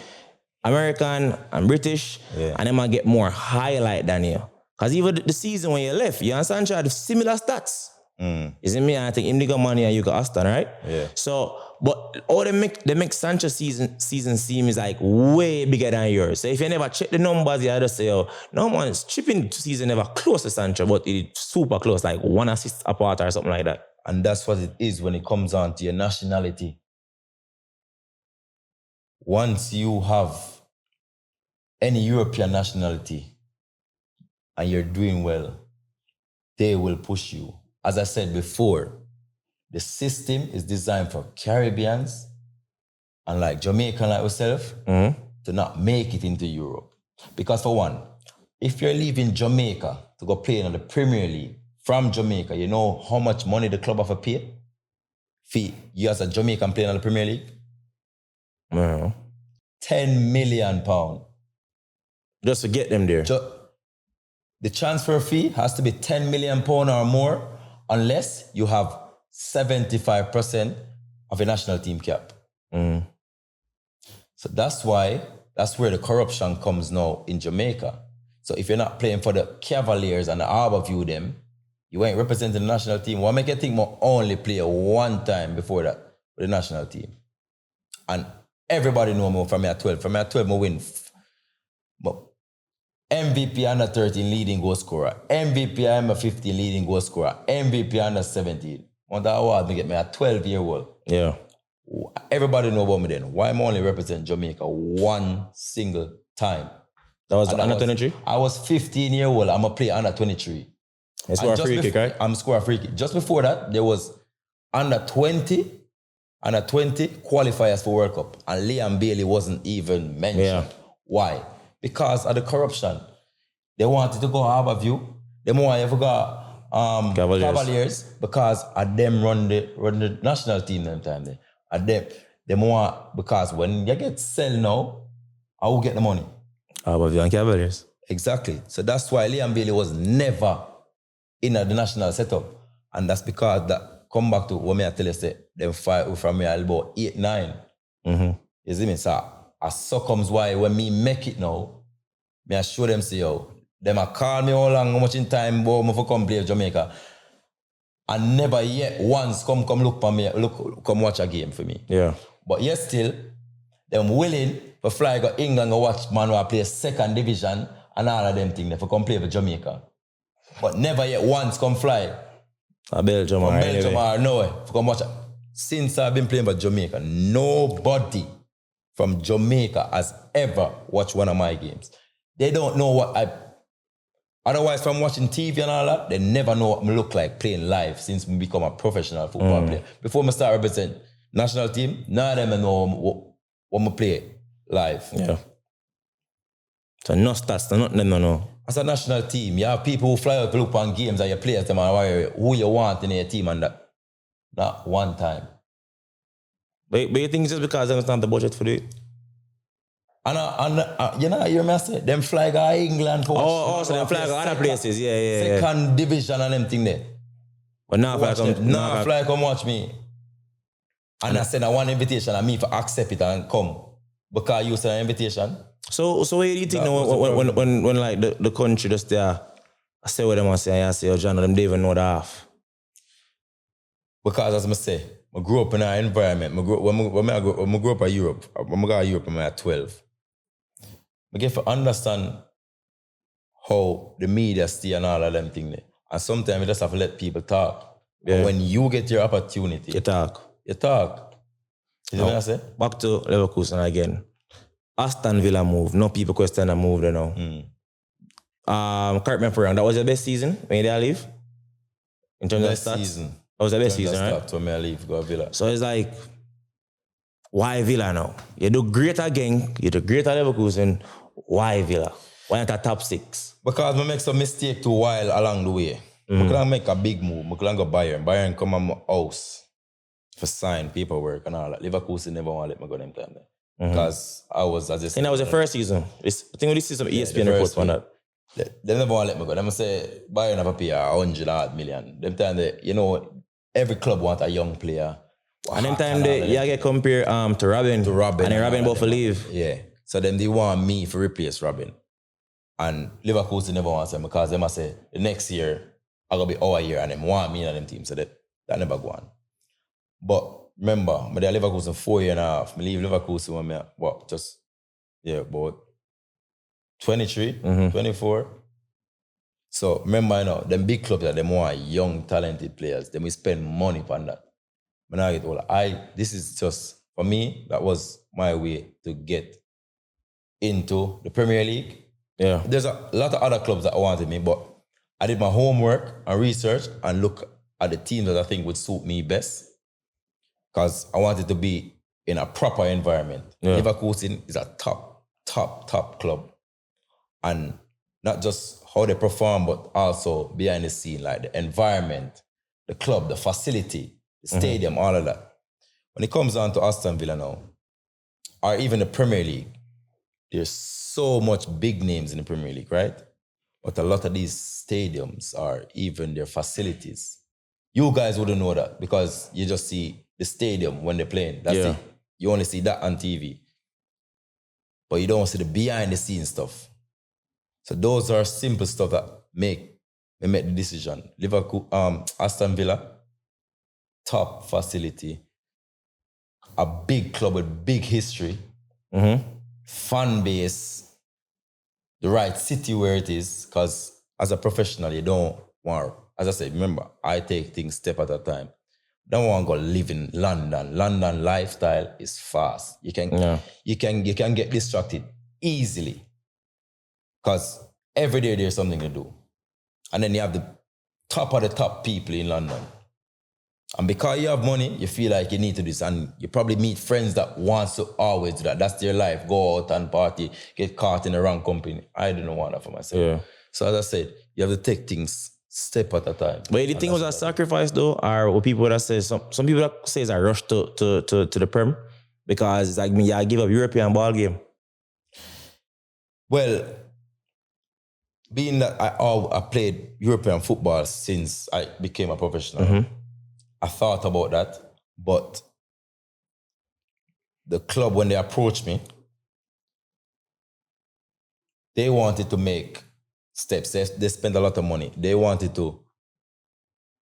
American and British, and they might get more highlight than you. Because even the season when you left, you and Sancho had similar stats. You see me? I think him got money and you got Aston, right? Yeah. So, but all they make Sancho season seem is like way bigger than yours. So if you never check the numbers, you just say, oh, no man's chipping season never close to Sancho, but it's super close, like 1 assist apart or something like that. And that's what it is when it comes on to your nationality. Once you have any European nationality and you're doing well, they will push you. As I said before, the system is designed for Caribbeans and like Jamaican like yourself to not make it into Europe. Because for one, if you're leaving Jamaica to go play in the Premier League from Jamaica, you know how much money the club have to pay? Fee, you as a Jamaican playing in the Premier League? £10 million. Just to get them there. The transfer fee has to be £10 million or more unless you have 75% of a national team cap. So that's where the corruption comes now in Jamaica. So if you're not playing for the Cavaliers and the Harborview them, you ain't representing the national team. What make you think more only play 1 time before that with the national team? And everybody know me from me at 12. From me at 12, I win. But MVP under 13 leading goal scorer. MVP under 15 leading goal scorer. MVP under 17. On that award, I get me a 12-year-old. Yeah. Everybody know about me then. Why am I only represent Jamaica 1 single time? That was under 23? I was 15-year-old. I'm a player under 23. You score a free kick, right? I'm score a free kick. Just before that, there was under 20 qualifiers for World Cup. And Liam Bailey wasn't even mentioned. Yeah. Why? Because of the corruption. They wanted to go Harborview. They wanted to go Cavaliers because of them run the national team them time there. And them want, because when you get sell now, I will get the money. Harborview and Cavaliers. Exactly. So that's why Liam Bailey was never in the national setup. And that's because that come back to what me I tell you, say, them fight from me about 8-9. You see me? So so comes why when me make it now, me I show them say, yo, them a call me how long, how much in time, boy, me for come play Jamaica. And never yet once come look for me, come watch a game for me. Yeah. But yet still, them willing to fly go England go watch man who play 2nd division and all of them things for come play for Jamaica. But never yet once come fly. Belgium or nowhere for come watch. Since I've been playing for Jamaica, nobody from Jamaica has ever watched one of my games. They don't know what I... Otherwise, from watching TV and all that, they never know what I look like playing live since I become a professional football player. Before I start representing national team, none of them know what I play live. Yeah. So no stats, no. As a national team, you have people who fly out to look on games and you play them and who you want in your team and that. Not one time. But you think it's just because they don't have the budget for it? And you know, you remember say, them fly go England for... so them fly go other places, yeah. 2nd division and them thing there. But now fly come watch me. And I send one invitation and me for accept it and come. Because you send an invitation. So what do you think when like the country just there, I say what them want to say, and I say, oh John, them don't even know the half. Because as I say, I grew up in an environment. When I grew up in Europe, when I got to Europe when I was 12, I get to understand how the media stay and all of them things. And sometimes you just have to let people talk. Yeah. But when you get your opportunity, you talk. You know what I say? Back to Leverkusen again. Aston Villa move. No people question the move there now. Correct me if I'm wrong. That was your best season when you leave? In terms best of stats? season. That was the best season, right? When I leave, go to Villa. So it's like, why Villa now? You do great again. You do great at Leverkusen. Why Villa? Why not a top 6? Because I make some mistake too while along the way. I couldn't make a big move. I couldn't go Bayern. Bayern come on my house for sign paperwork and all that. Leverkusen never want to let me go them time there. Because I was, as I said... And that was the first season. I think this is some ESPN report on that. They never want to let me go. They say, Bayern have to pay 100 million. Them time they, you know, every club want a young player. And them time they get compared to Robin. And then Robin about to leave. Yeah. So then they want me to replace Robin. And Leverkusen never wants them because they must say, the next year, I'm going to be our year and them want me and them team. So that never go on. But remember, I did Leverkusen 4 years and a half. I leave Leverkusen when I, about 23, 24. So remember, you know, them big clubs that them want young, talented players. Then we spend money on that. But now I get all, this is just, for me, that was my way to get into the Premier League. Yeah. There's a lot of other clubs that wanted me, but I did my homework and research and look at the teams that I think would suit me best. Because I wanted to be in a proper environment. Yeah. Leverkusen is a top club. And not just how they perform, but also behind the scene, like the environment, the club, the facility, the stadium, all of that. When it comes down to Aston Villa now, or even the Premier League, there's so much big names in the Premier League, right? But a lot of these stadiums or even their facilities, you guys wouldn't know that because you just see the stadium when they're playing. That's it. You only see that on TV. But you don't see the behind the scenes stuff. So those are simple stuff that make the decision. Liverpool, Aston Villa, top facility, a big club with big history, fan base, the right city where it is, because as a professional, you don't want, as I said, remember, I take things step at a time. Don't want to go live in London. London lifestyle is fast. You can get distracted easily because every day there's something to do. And then you have the top of the top people in London. And because you have money, you feel like you need to do this. And you probably meet friends that want to always do that. That's their life. Go out and party, get caught in the wrong company. I didn't want that for myself. Yeah. So as I said, you have to take things step at a time. But you think it was a sacrifice though? Or what people that say, some people that say it's a rush to the Prem? Because it's like me, I give up European ball game. Well, being that I played European football since I became a professional, I thought about that. But the club, when they approached me, they wanted to make steps. They spent a lot of money. They wanted to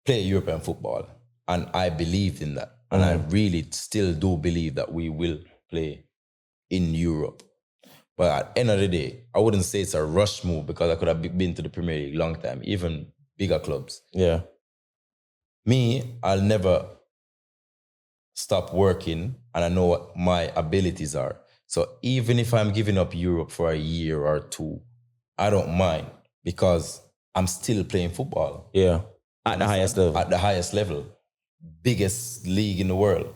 play European football. And I believed in that. And I really still do believe that we will play in Europe. But at the end of the day, I wouldn't say it's a rush move because I could have been to the Premier League a long time, even bigger clubs. Yeah. Me, I'll never stop working and I know what my abilities are. So even if I'm giving up Europe for a year or two, I don't mind because I'm still playing football. Yeah. At the highest level. At the highest level. Biggest league in the world.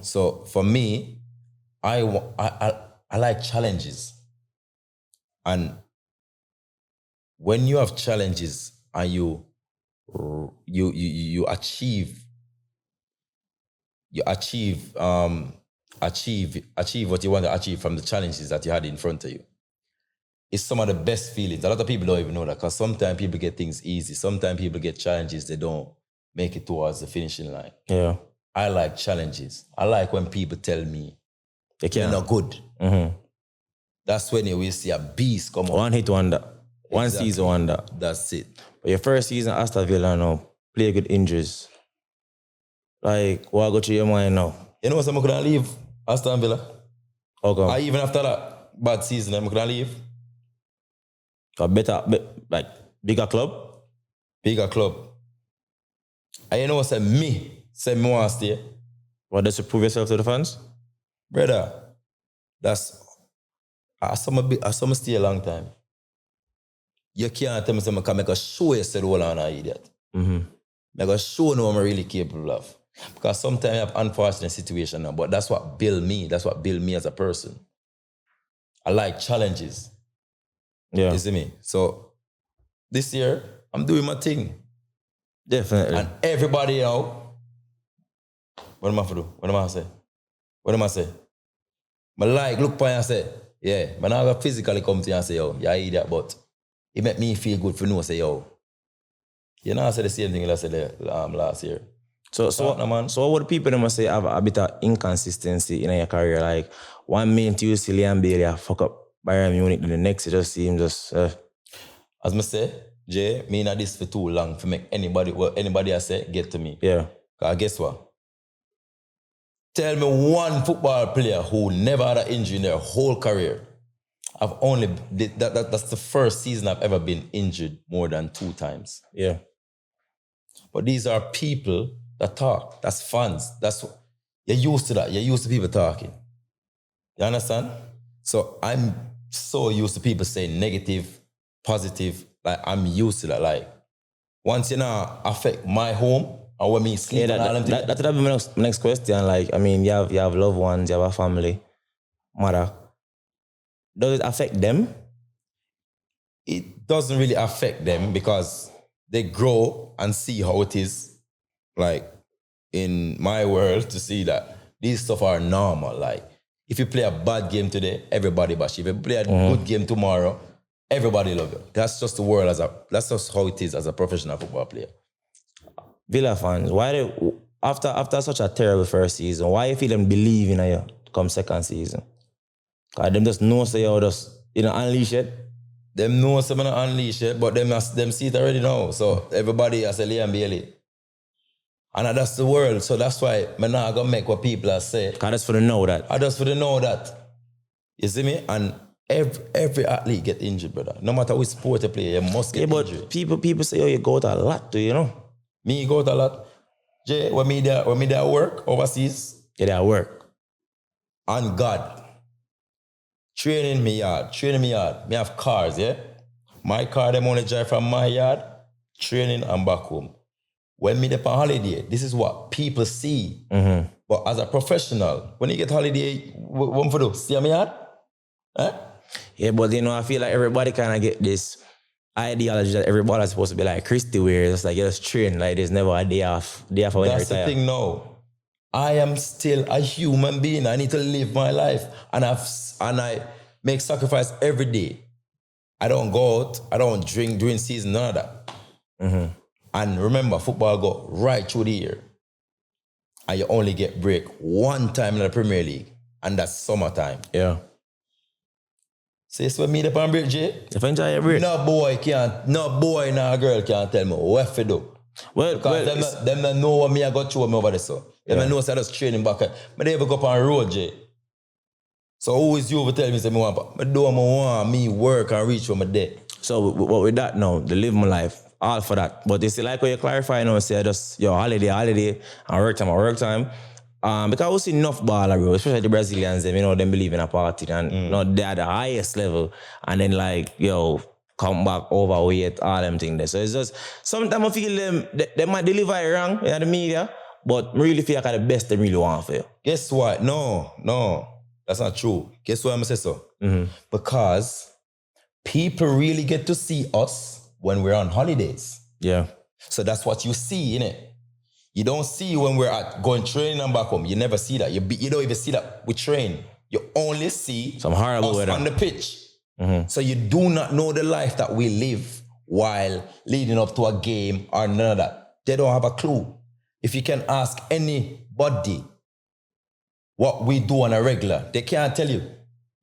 So for me, I like challenges. And when you have challenges and you achieve what you want to achieve from the challenges that you had in front of you. It's some of the best feelings. A lot of people don't even know that because sometimes people get things easy. Sometimes people get challenges, they don't make it towards the finishing line. Yeah. I like challenges. I like when people tell me you're not good. That's when you will see a beast come up. One hit wonder. One season wonder. That's it. But your first season at Aston Villa now, play good injuries. Like, what go to your mind now? You know what, I'm going to leave Aston Villa. Okay. Even after that bad season, I'm going to leave. A bigger club? Bigger club. And you know what, say me want to stay. What, does you prove yourself to the fans? Brother, I saw stay a long time. You can't tell me I can make a show you said all on an idiot. Make a show no I'm really capable of. Because sometimes I have unfortunate situations now, but that's what build me. That's what build me as a person. I like challenges. Yeah. You see me? So this year, I'm doing my thing. Definitely. And everybody out. What am I to do? What am I say? What am I say? I like, look for you and say, yeah, but now I physically come to you and say, yo, yeah, I eat that, but it make me feel good for no say, yo. You know, I said the same thing I said last year. So what would people them say have a bit of inconsistency in your career? Like, one minute you see Liam Bailey fuck up Bayern Munich, then the next it just seems just... As I say, Jay, me not this for too long to make anybody I say get to me. Yeah. Because guess what? Tell me one football player who never had an injury in their whole career. That's the first season I've ever been injured more than 2 times. Yeah. But these are people that talk. That's fans. You're used to that. You're used to people talking. You understand? So I'm so used to people saying negative, positive. Like, I'm used to that. Like, once you know affect my home or when me sleep, that would be my next question. Like, I mean, you have loved ones, you have a family, mother. Does it affect them? It doesn't really affect them because they grow and see how it is, like, in my world, to see that these stuff are normal. Like, if you play a bad game today, everybody bash you. If you play a good game tomorrow, everybody love you. That's just the world that's just how it is as a professional football player. Villa fans, why after such a terrible first season, why you feel them believe in you come second season? Cause them just know say you just unleash it. Them know someone unleash it, but them see it already now. So everybody has a Liam Bailey. And that's the world. So that's why I'm not going to make what people are say. Cause that's for the know that. I just for the know that. You see me? And every athlete get injured, brother. No matter which sport you play, you must get injured. But people say, oh, you go out a lot, you know? Me go out a lot. Jay, when me there work overseas. Yeah, they work. On God. Training me yard. Me have cars, yeah? My car, them only drive from my yard, training and back home. When me there on holiday, this is what people see. Mm-hmm. But as a professional, when you get holiday, what for do? See me yard? Eh? Yeah, but I feel like everybody kind of get this ideology that everybody's supposed to be like Christy wears. It's like you just train, like there's never a day off when you retire. That's the thing now. I am still a human being. I need to live my life. And I make sacrifice every day. I don't go out. I don't drink during season, none of that. Mm-hmm. And remember, football go right through the year. And you only get break one time in the Premier League. And that's summertime. Yeah. So it's when me the pan break, Jay. If I enjoy your break. No boy, no girl can't tell me what to do. Because them don't know what me I got through me over there, so. Them know say I just training back. But they ever go up on road, Jay. So who is you over tell me say me want me work and reach for my day. So with that now, the live my life, all for that. But you see, like when you clarify now, say just holiday, and work time. Because we see enough baller, especially the Brazilians, them believe in a party and they're at the highest level. And then come back overweight, all them things there. So it's just, sometimes I feel they might deliver it wrong in the media, but I really feel like the best they really want for you. Guess what? No. That's not true. Guess what I'm going to say so? Mm-hmm. Because people really get to see us when we're on holidays. Yeah. So that's what you see, innit? You don't see when we're going training and back home. You never see that. You don't even see that we train. You only see some horrible us on the pitch. Mm-hmm. So you do not know the life that we live while leading up to a game or none of that. They don't have a clue. If you can ask anybody what we do on a regular, they can't tell you.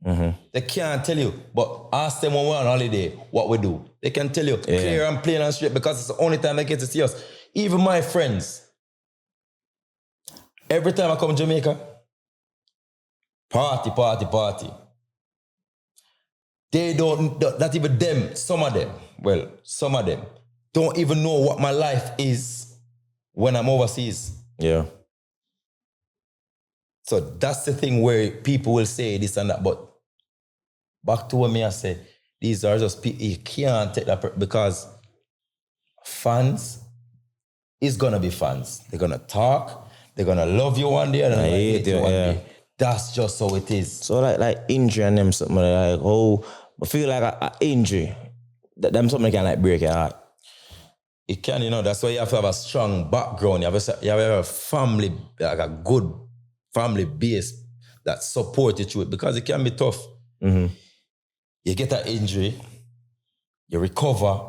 Mm-hmm. They can't tell you. But ask them when we're on holiday what we do. They can tell you clear and plain and straight because it's the only time they get to see us. Even my friends, every time I come to Jamaica, party. They don't, not even them, some of them don't even know what my life is when I'm overseas. Yeah. So that's the thing where people will say this and that, but back to what I say, these are just people, you can't take that because fans is gonna be fans. They're gonna talk, they're gonna love you one day and they're gonna hate you one day. That's just how it is. So like injury and them something like I feel like an injury, them something can like break your heart. It can, you know, that's why you have to have a strong background. You have to have a family, like a good family base that support you through it, because it can be tough. Mm-hmm. You get an injury, you recover,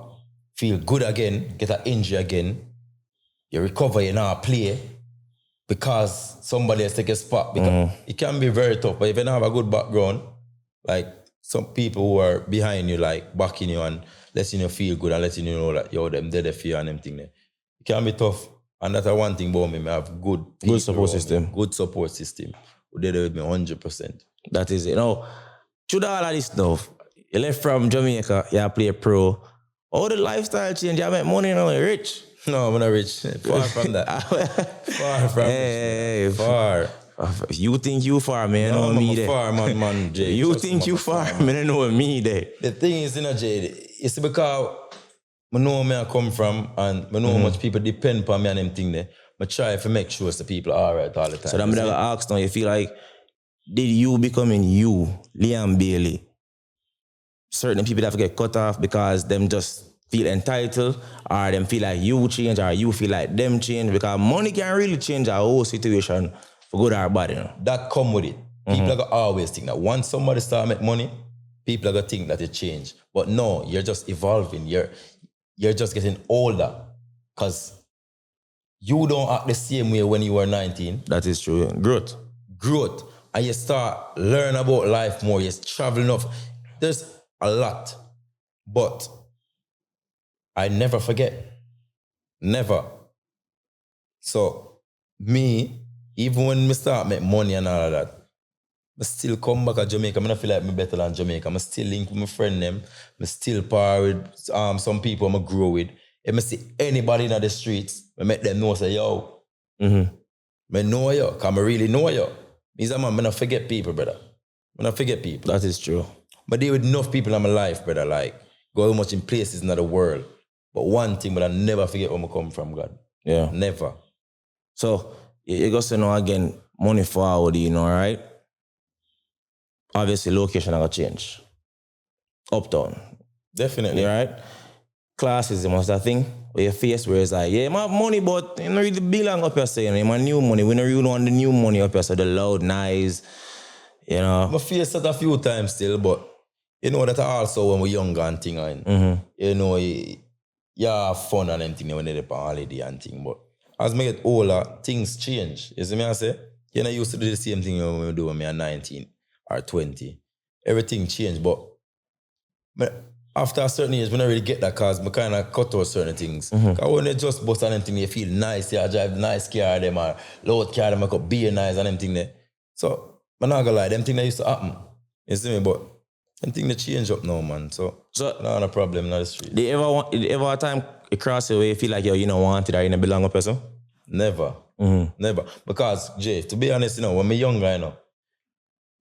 feel good again, get an injury again, you recover, you now play because somebody has taken a spot. Because it can be very tough, but if you don't have a good background, like some people who are behind you, like backing you and letting you feel good and letting you know that you're them dead for you and them thing there, it can be tough. And that's one thing about me. I have good support system. Good support system who did it with me 100%. That is it. Now, through all of this stuff, you left from Jamaica, you play pro. All the lifestyle change, you make money, you know, you're rich. No, I'm not rich. Far from that. Far from hey, far. You think you far, man? No, know me there. Far, man, Jay. You think you far, man? I know me there. The thing is, you know, Jay, it's because I know where I come from and I know how much people depend on me and them thing there. I try to make sure the people are alright all the time. So I'm going to ask now, you feel like, did you becoming you, Liam Bailey, certain people have to get cut off because them just feel entitled, or them feel like you change, or you feel like them change? Because money can really change a whole situation for good or bad, you know? That come with it. People are gonna always think that once somebody start make money, people are gonna think that it change. But no, you're just evolving. You're just getting older. Because you don't act the same way when you were 19. That is true. Growth. And you start learning about life more. You're traveling off. There's a lot. But I never forget. Never. So, me, even when I start make money and all of that, I still come back to Jamaica. I don't feel like I'm better than Jamaica. I still link with my friend them. I still par with some people I grow with. If I see anybody in the streets, I make them know, say, yo, I know you, because I really know you. Means I'm not forget people, brother. I don't forget people. That is true. But there with enough people in my life, brother, like, go much in places in the world. But one thing, but I never forget where I come from, God. Yeah. Never. So, you got to know again, money forward, you know, right? Obviously, location are going to change. Uptown. Definitely. Right? Classism was that thing where you face where it's like, yeah, I have money, but you don't really belong up here, so, you know, my new money. We don't really want the new money up here, so the loud, nice, you know. I face that a few times still, but you know that also when we're younger and thing, and you know, you have fun and everything when they're on holiday and thing, but as I get older, things change. You see me I say? You know, I used to do the same thing when we do when I'm 19 or 20. Everything changed, but after a certain age, when I really get that, because I kind of cut out certain things. Because when you just bust on anything, you feel nice, you drive nice car, them or loud car, them could be nice and everything there. So, I'm not gonna lie, them things that used to happen. You see me? But them things they change up now, man. So not a problem, not the street. Did you ever have time across the way you feel like you don't want it or you don't belong up here, so? Never. Never. Because, Jay, to be honest, you know, when I'm younger, you know,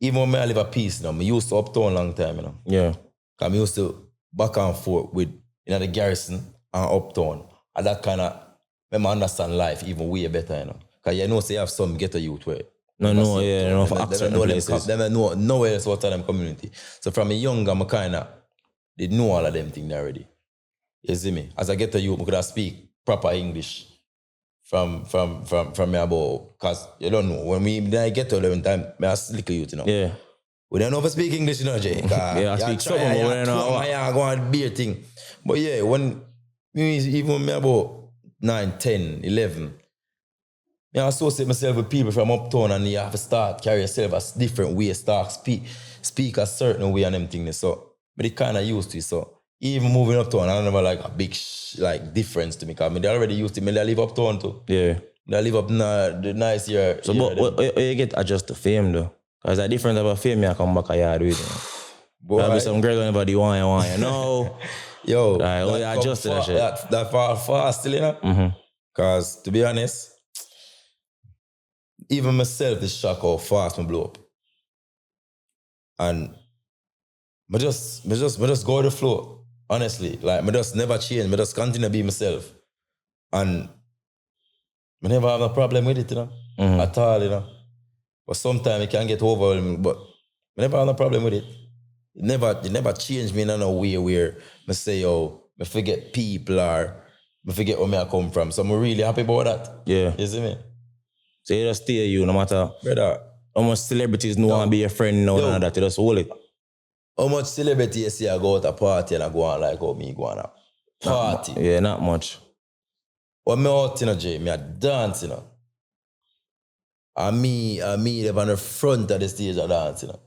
even when I live at peace, you know, I used to uptown long time, you know. Yeah. Because I used to back and forth with, you know, the garrison and uptown. And that kind of, make me understand life even way better, you know. Because you know, say you have some ghetto youth where. No, for certain places. They know nowhere else outside them community. So from a younger, I kind of did know all of them things already. You see me? As I get to youth, I could have speak proper English from me about, because you don't know, when I get to 11 time, I slick youth, you know. Yeah. We don't know if I speak English, you know, Jay. Yeah, I speak some, but we don't know. I go on beer thing. But yeah, even when I about 9, 10, 11, I associate myself with people from uptown and you have to start carry yourself a different way, start speak a certain way and them things. So, but it kind of used to it. So, even moving uptown, I never like a big difference to me. Because they already used to me. I live uptown too. Yeah. I live up the nice year. So, but you get adjust to fame though? Because a different type of fame you come back a yard with. You know? Boy, there'll be some girl anybody want you know. Yo, like, you adjust to that shit. That far still, you know? Because, to be honest, even myself is shocked how fast I blow up. And I just go with the flow, honestly. Like, I just never change. I just continue to be myself. And I never have a problem with it, you know? At all, you know? But sometimes it can get overwhelming, but I never have a problem with it. It never changed me in a way where I say, yo, I forget people or I forget where I come from. So I'm really happy about that. Yeah. You see me? So you just stay you no matter Brother. how much celebrities know want to be your friend now and that, you just hold it. How much celebrity you see I go out a party and I go on like how me go on a party? Yeah, not much. When me out in a J, me a dance, you know. And me live on the front of the stage a dance, you know.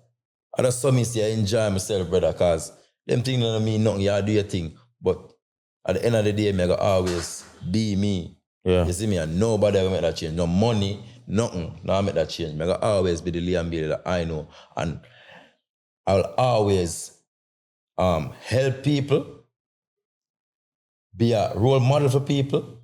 And that's something I enjoy myself, brother, because them things don't mean nothing, you do your thing. But at the end of the day, me I always be me. Yeah. You see me, and nobody ever make that change. No money, nothing, no make that change. Me I always be the Liam Bailey that I know. And I'll always help people, be a role model for people.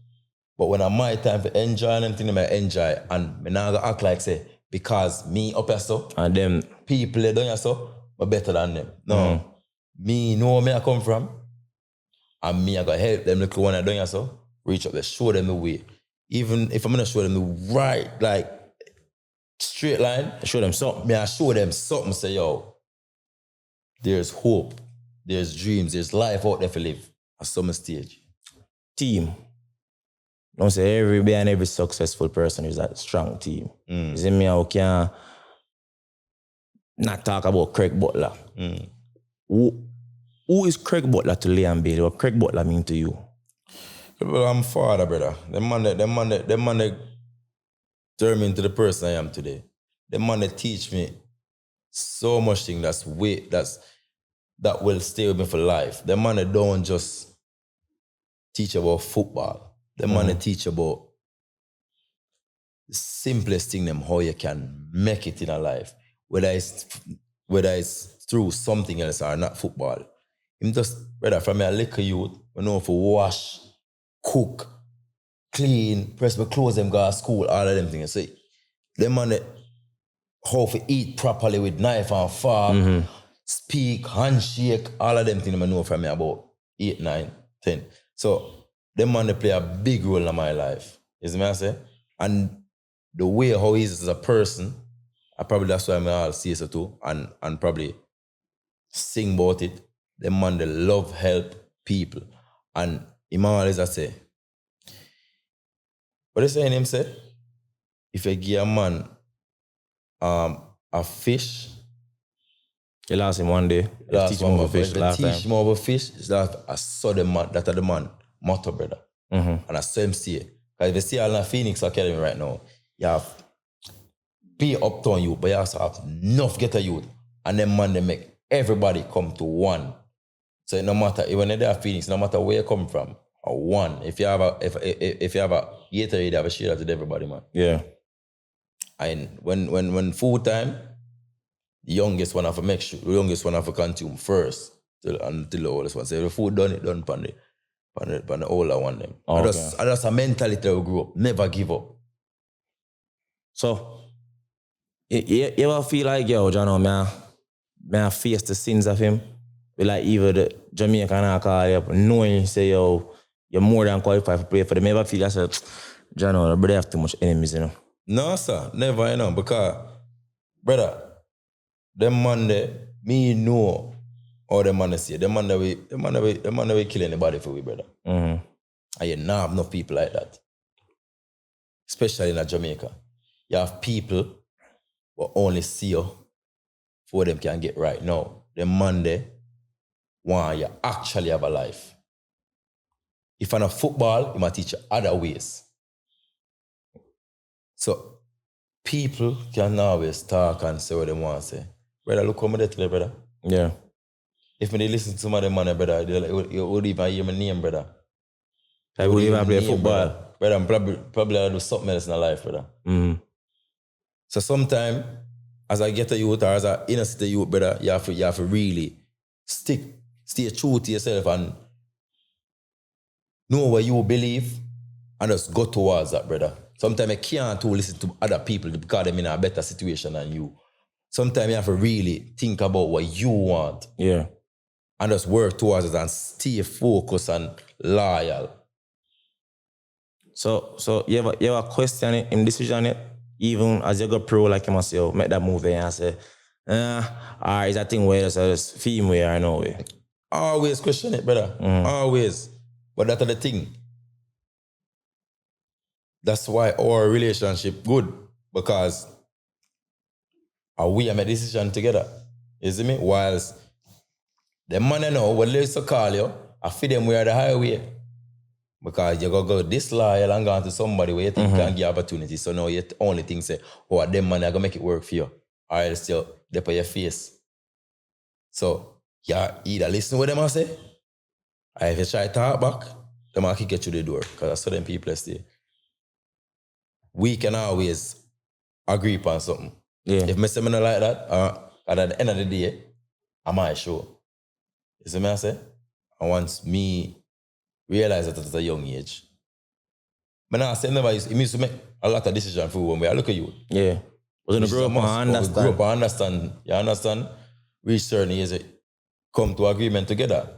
But when I'm my time for enjoying anything, I enjoy. And I not gonna act like say, because me up here so, and them people they done so, but better than them. No. Me know where I come from. And me I gotta help them little one I done so, reach up there, show them the way. Even if I'm gonna show them the right, like, straight line, show them something. I show them something, say, yo, there's hope, there's dreams, there's life out there for live at some stage. Team. Don't say every successful person is a strong team. You see me, I can not talk about Craig Butler. Who is Craig Butler to Liam Bailey? What Craig Butler mean to you? Well, I'm father, brother. Them man that turn me into the person I am today. Them man that teach me so much thing that will stay with me for life. Them man that don't just teach about football. Them man that teach about the simplest thing, them how you can make it in a life. Whether it's through something else or not football. Him just, brother, from a little youth, I know for wash, cook, clean, press my clothes, them go to school, all of them things. So, them man that how to eat properly with knife and fork, speak, handshake, all of them things I know from me about 8, 9, 10. So, them man they play a big role in my life. You see what I say? And the way how he is as a person, I probably that's why I'll see it too and probably sing about it. Them man they love help people. And him always I say, what they saying him said? If you give a man a fish, You lost him one day. You teach him over fish last time. Teach him over fish, that I saw the man, that are the man, motto, brother. And I saw him see it. Because if you see all in Phoenix Academy right now, you have be uptown youth, but you also have enough ghetto youth. And then man, they make everybody come to one. So no matter, even if they are Phoenix, no matter where you come from, or one. If you have a Gatorade, you have a share out with everybody, man. Yeah. And when full time, the youngest one have to make sure, the youngest one have to consume first until the oldest one. So if the food done, it done on the older one them. Oh, okay. That's a mentality that we grew up. Never give up. So, you ever feel like, yo, John, man, I face the sins of him? With like either the Jamaican I call you up, knowing, say, yo, you're more than qualified to play for them. You ever feel like, say, John, the brother have too much enemies, you know? No, sir. Never, you know. Because, brother, them man there, me know how them man say. Them man we kill anybody for we, brother. And you now have enough people like that. Especially in Jamaica. You have people who only see you for them can get right now. Them man there want you actually have a life. If you're not football, you might teach you other ways. So people can always talk and say what they want to say. Brother, look how I did today, brother. Yeah. If me listen to some of them man, brother, you would even hear my name, brother. I would even play football. Brother, I'm probably I'll do something else in my life, brother. So sometimes, as I get a youth or as an inner city youth, brother, you have to really stay true to yourself and know what you believe and just go towards that, brother. Sometimes you can't listen to other people because they're in a better situation than you. Sometimes you have to really think about what you want. Yeah. And just work towards it and stay focused and loyal. So you have a question in decision yet? Even as you go pro, like you must say, make that move there and say, Or is that thing where it's a female or no way? Always question it, brother. Always. But that's the thing. That's why our relationship good. Because we have a decision together. You see me? Whilst the man you know, when they used to call you, I feel them we are the highway. Because you go this loyal and go to somebody where you think can give opportunity. So now you only think say, oh, them man are gonna make it work for you. Or else still they put your face. So yeah, either listen what them I say, or if you try to talk back, them will kick you through the door. Because that's how them people stay. We can always agree upon something. Yeah. If me say me not like that, at the end of the day, I might show. You see me I say? And once me realize that at a young age, but now I say never it means to make a lot of decisions for when we look at you. Yeah. But when you grow up and understand. Grow up and understand. You understand? Reach certain age, come to agreement together.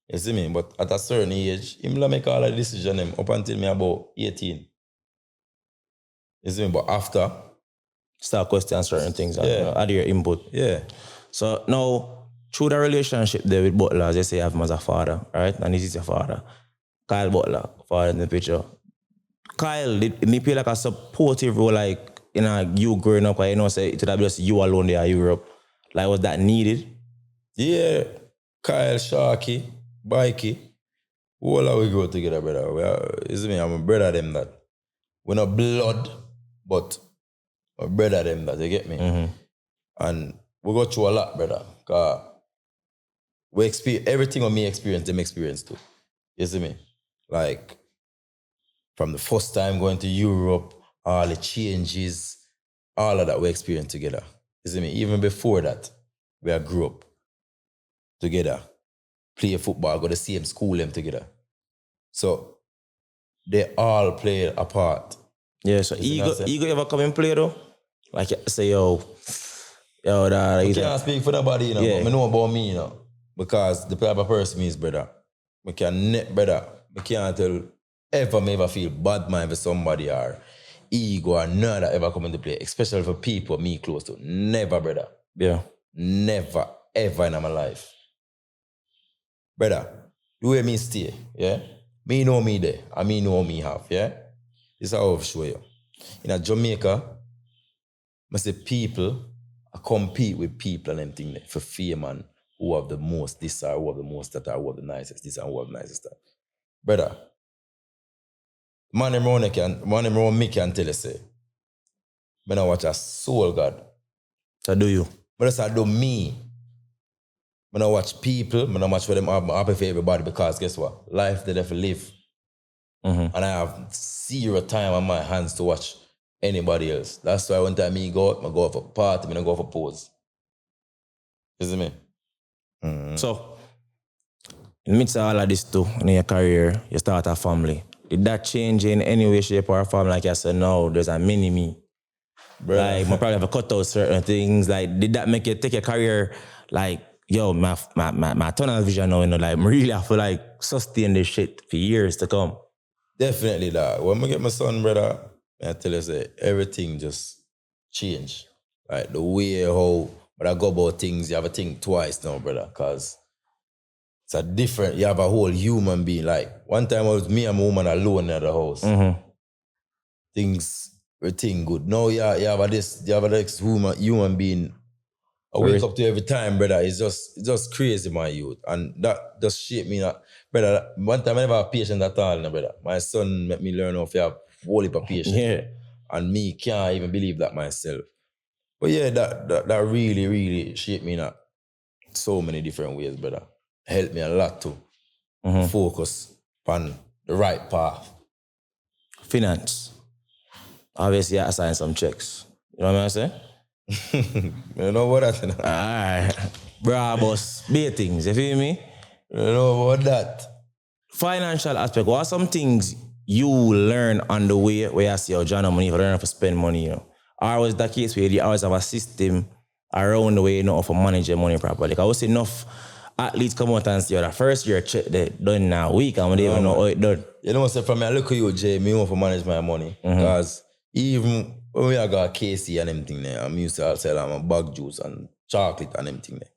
You see me? But at a certain age, him will make all the decisions up until me about 18. You see me? But after, start questioning certain things and add your input. Yeah. So now, through the relationship there with Butler, as you say, you have him as a father, right? And this is your father. Kyle Butler, father in the picture. Kyle, did he play like a supportive role, like, you know, you growing up, you know, say, it would have just you alone there in Europe. Like, was that needed? Yeah. Kyle, Sharky, Bikey, all of we grow together, brother. You see me? I'm a brother them that. We're not blood, but a brother them that, you get me? And we go through a lot, brother. Because we experience everything on me experience, them experience too. You see me? Like, from the first time going to Europe, all the changes, all of that we experienced together. You see me? Even before that, we grew up together, play football, go to the same school them together. So they all play a part. Yeah, so ego ever come and play though? Like say, yo, that I can't speak for nobody, you know, but I know about me, you know. Because the type of person me is, brother. I can't ever feel bad mind for somebody or ego or none that ever come into play, especially for people me close to. Never, brother. Yeah. Never, ever in my life. Brother, the way me stay, yeah? Me know me there, and me know me have, yeah? This is how I'll show you. In Jamaica, I say people compete with people and them thing there for fame and who have the most this or who have the most that or who have the nicest this and who have the nicest that. Brother, man around me can tell you say, when I watch a soul God. So do you? But I do me. When I watch people, when I watch for them, I'm happy for everybody because guess what? Life they have to live. And I have zero time on my hands to watch anybody else. That's why one time I go out for party, I go for pose. You see me? So, in the midst of all of this too, in your career, you start a family. Did that change in any way, shape, or form? Like I said, no, there's a mini-me. Like, I probably have to cut out certain things. Like, did that make you take your career, like, yo, my tunnel vision now, you know, like, really, I feel like sustain this shit for years to come. Definitely that. When I get my son, brother, I tell you, say, everything just change. Like, the way how I go about things, you have to think twice now, brother, because it's a different, you have a whole human being. Like, one time I was me and my woman alone at the house. Everything good. Now you have a next human being. I wake up to every time, brother. It's just crazy, my youth. And that just shaped me. Brother, one time I never have patience at all, brother. My son made me learn how to have whole heap of patience. Yeah. And me can't even believe that myself. But yeah, that really, really shaped me in so many different ways, brother. Helped me a lot to focus on the right path. Finance. Obviously, I assign some checks. You know what I'm saying? You know what that? Alright. Bra boss, big things, you feel me? You know about that? Financial aspect, what are some things you learn on the way where you see your journal money, you learn how to spend money, you know? Or was that case where you always have a system around the way you know how to manage your money properly? Because I would say enough athletes come out and say, the first year check they done in a week and we don't even know how it done. You know, so from me, I look at you, Jay, me want to manage my money. Because even when we got KC and everything there, I'm used to sell my bag juice and chocolate and everything there.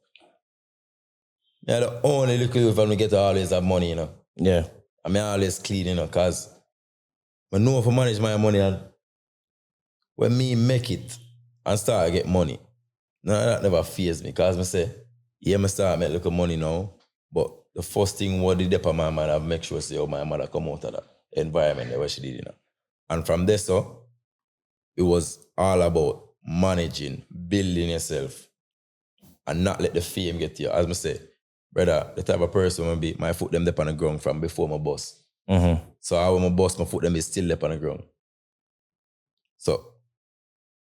Yeah, the only little youth when we get to always have money, you know. Yeah. I mean, always clean, you know, because I know if I manage my money and when me make it and start to get money, no, that never fears me because I say, yeah, I start make little money now, but the first thing what did my mind, I make sure say, oh, my mother come out of that environment where she did, you know. And from there, so, it was all about managing, building yourself, and not let the fame get to you. As I say, brother, the type of person I be, my foot them up on the ground from before my boss. Mm-hmm. So I when my boss, my foot them is still up on the ground. So,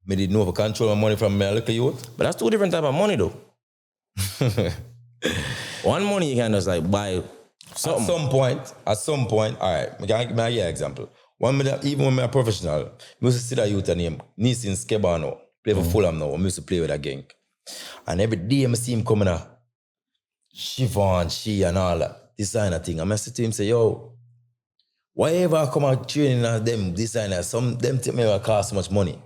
me did know if I control my money from my little youth. But that's two different type of money though. One money you can just like buy something. At some point, all right, I can give you an example. Even when I'm a professional, I used to see that youth name, Nisin Skebano, play for Fulham now, I used to play with a gang. And every day I see him coming out, Siobhan, she and all that, designer thing. I say to him, say, yo, why ever I come out training as them designers, them take me will cost so much money.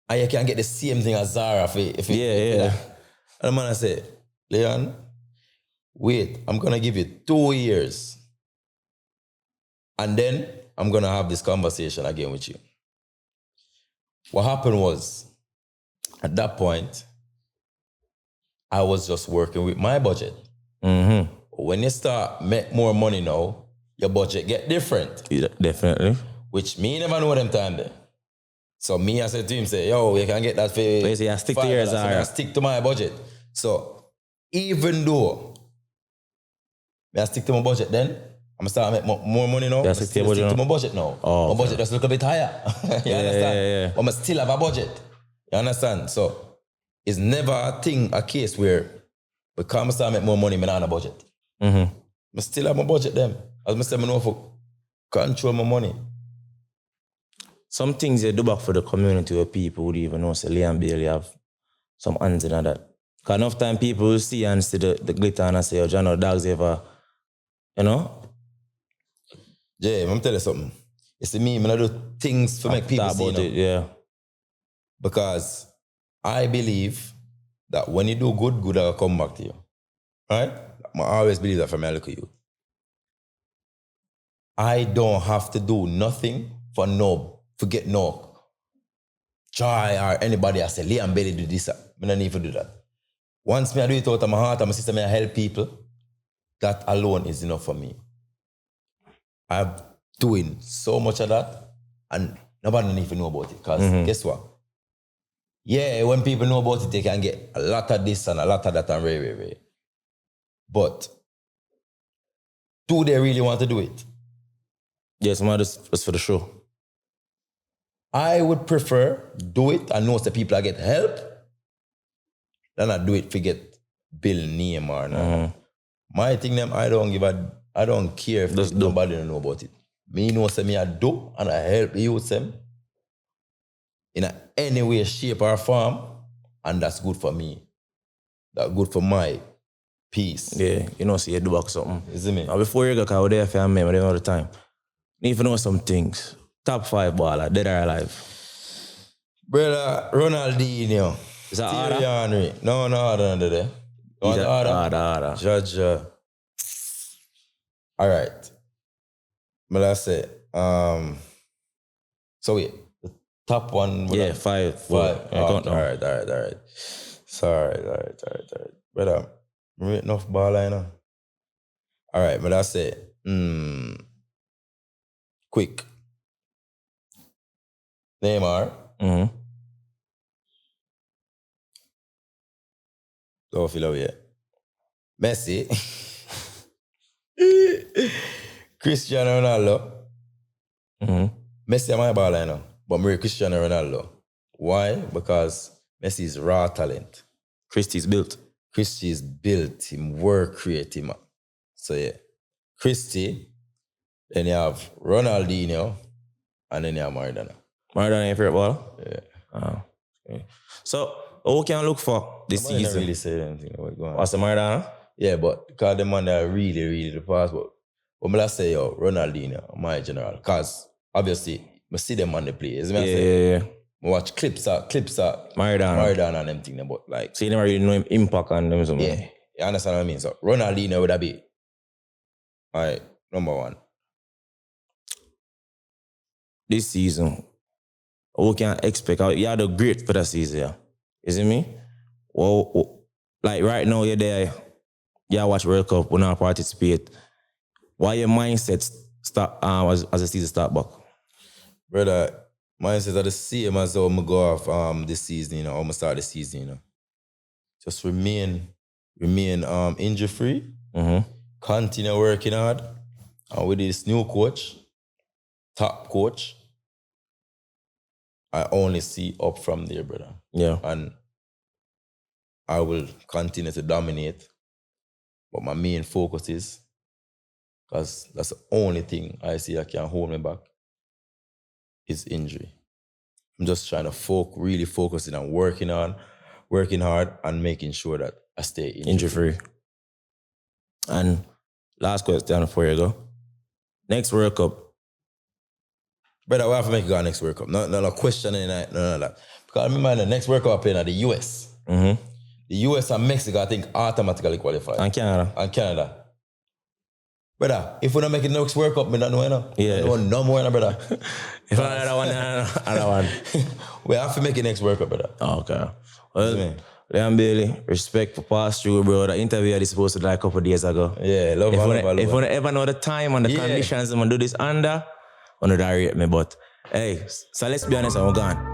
And you can get the same thing as Zara if Yeah. And the man I say, Leon, wait, I'm gonna give you 2 years. And then I'm gonna have this conversation again with you. What happened was, at that point, I was just working with my budget. Mm-hmm. When you start make more money now, your budget get different. Yeah, definitely. Which me never know them time there. So me, I said to him, say, yo, you can get that for you say, I stick to yours, so I stick to my budget. So even though I stick to my budget then, I'm start to make more money now. I stick to my budget now. My budget just look a bit higher. You understand? Yeah. But I still have a budget. You understand? So it's never a case where because I start to make more money, I don't have a budget. Mm-hmm. I still have my budget then. As I say, I know for control my money. Some things you do back for the community where people would even know, say, Liam Bailey have some hands in that. Because enough time people will see and see the glitter and say, oh, John, or dogs ever, you know? Yeah, I'm tell you something. You see me, I do things to make people see, it, yeah. Because I believe that when you do good will come back to you. Right? I always believe that from my look at you. I don't have to do nothing for get no joy or anybody I say, Liam Bailey do this. I don't need to do that. Once I do it out of my heart and my system, I help people, that alone is enough for me. I'm doing so much of that and nobody need to know about it. Because guess what? Yeah, when people know about it, they can get a lot of this and a lot of that and very. But do they really want to do it? Yes, man, just for the show. I would prefer do it and know that people get help than I do it to get bill name or not. My thing them, I don't care if nobody don't know about it. Me know say me I do and I help the youth them in any way, shape or form, and that's good for me. That's good for my peace. Yeah, you know, see you do back something. You see me? Now before you go, because I was there for me, I all the time. Need to know some things. Top 5 baller, dead or alive. Brother, Ronaldinho. Is that Thierry Henry. No, harder than that. Harder. Judge. All right. But I say, so wait, the top one. Yeah, 5. 4. Yeah, all right. Sorry. Brother, enough baller, you know. All right, but I say, quick. Neymar. Mm-hmm. Don't feel away. Messi. Cristiano Ronaldo. Mm-hmm. Messi is my baller, you know. But I'm Cristiano Ronaldo. Why? Because Messi is raw talent. Christie's built. Him work rate him. So yeah. Christie. Then you have Ronaldinho. And then you have Maradona. Maradona your favorite baller? Yeah. Oh, okay. So, what can I look for this season? Nobody really say anything about going on. What's the Maradona? Yeah, but because the man that really the past. But when I say, yo, Ronaldinho, my general. Because obviously, I see them on the play. Yeah. I watch clips of Maradona and them things, but like... So you never really know him impact on them something. Yeah, you understand what I mean? So Ronaldinho would have be, all right, number one. This season, we can expect, you had a great for the season, yeah. You see me? Well, like right now, you're there, you watch World Cup, we not participate. Why your mindset start as the season start back? Brother, mindset are the same as how I go off this season, you know, how I start the season, you know. Just remain injury free, continue working hard, and with this new coach, top coach, I only see up from there, brother. Yeah. And I will continue to dominate. But my main focus is, because that's the only thing I see that can hold me back, is injury. I'm just trying to really focusing on working hard, and making sure that I stay injury-free. And last question before you go. Next World Cup. Brother, we have to make it go next World Cup. No question in that. No. Because remember the next World Cup playing at the US. The US and Mexico, I think, automatically qualify. And Canada. Brother, if we don't make it next World Cup, we don't know, you know. Yeah. No more, brother. If another one. We have to make it next World Cup, brother. Okay. Well, Leon Bailey, respect for past through, bro. The interview I was supposed to do like a couple of days ago. Yeah, love If you ever know the time and the conditions I'm going to do this under, I'm going to rate me. But, hey, so let's be honest, I'm gone.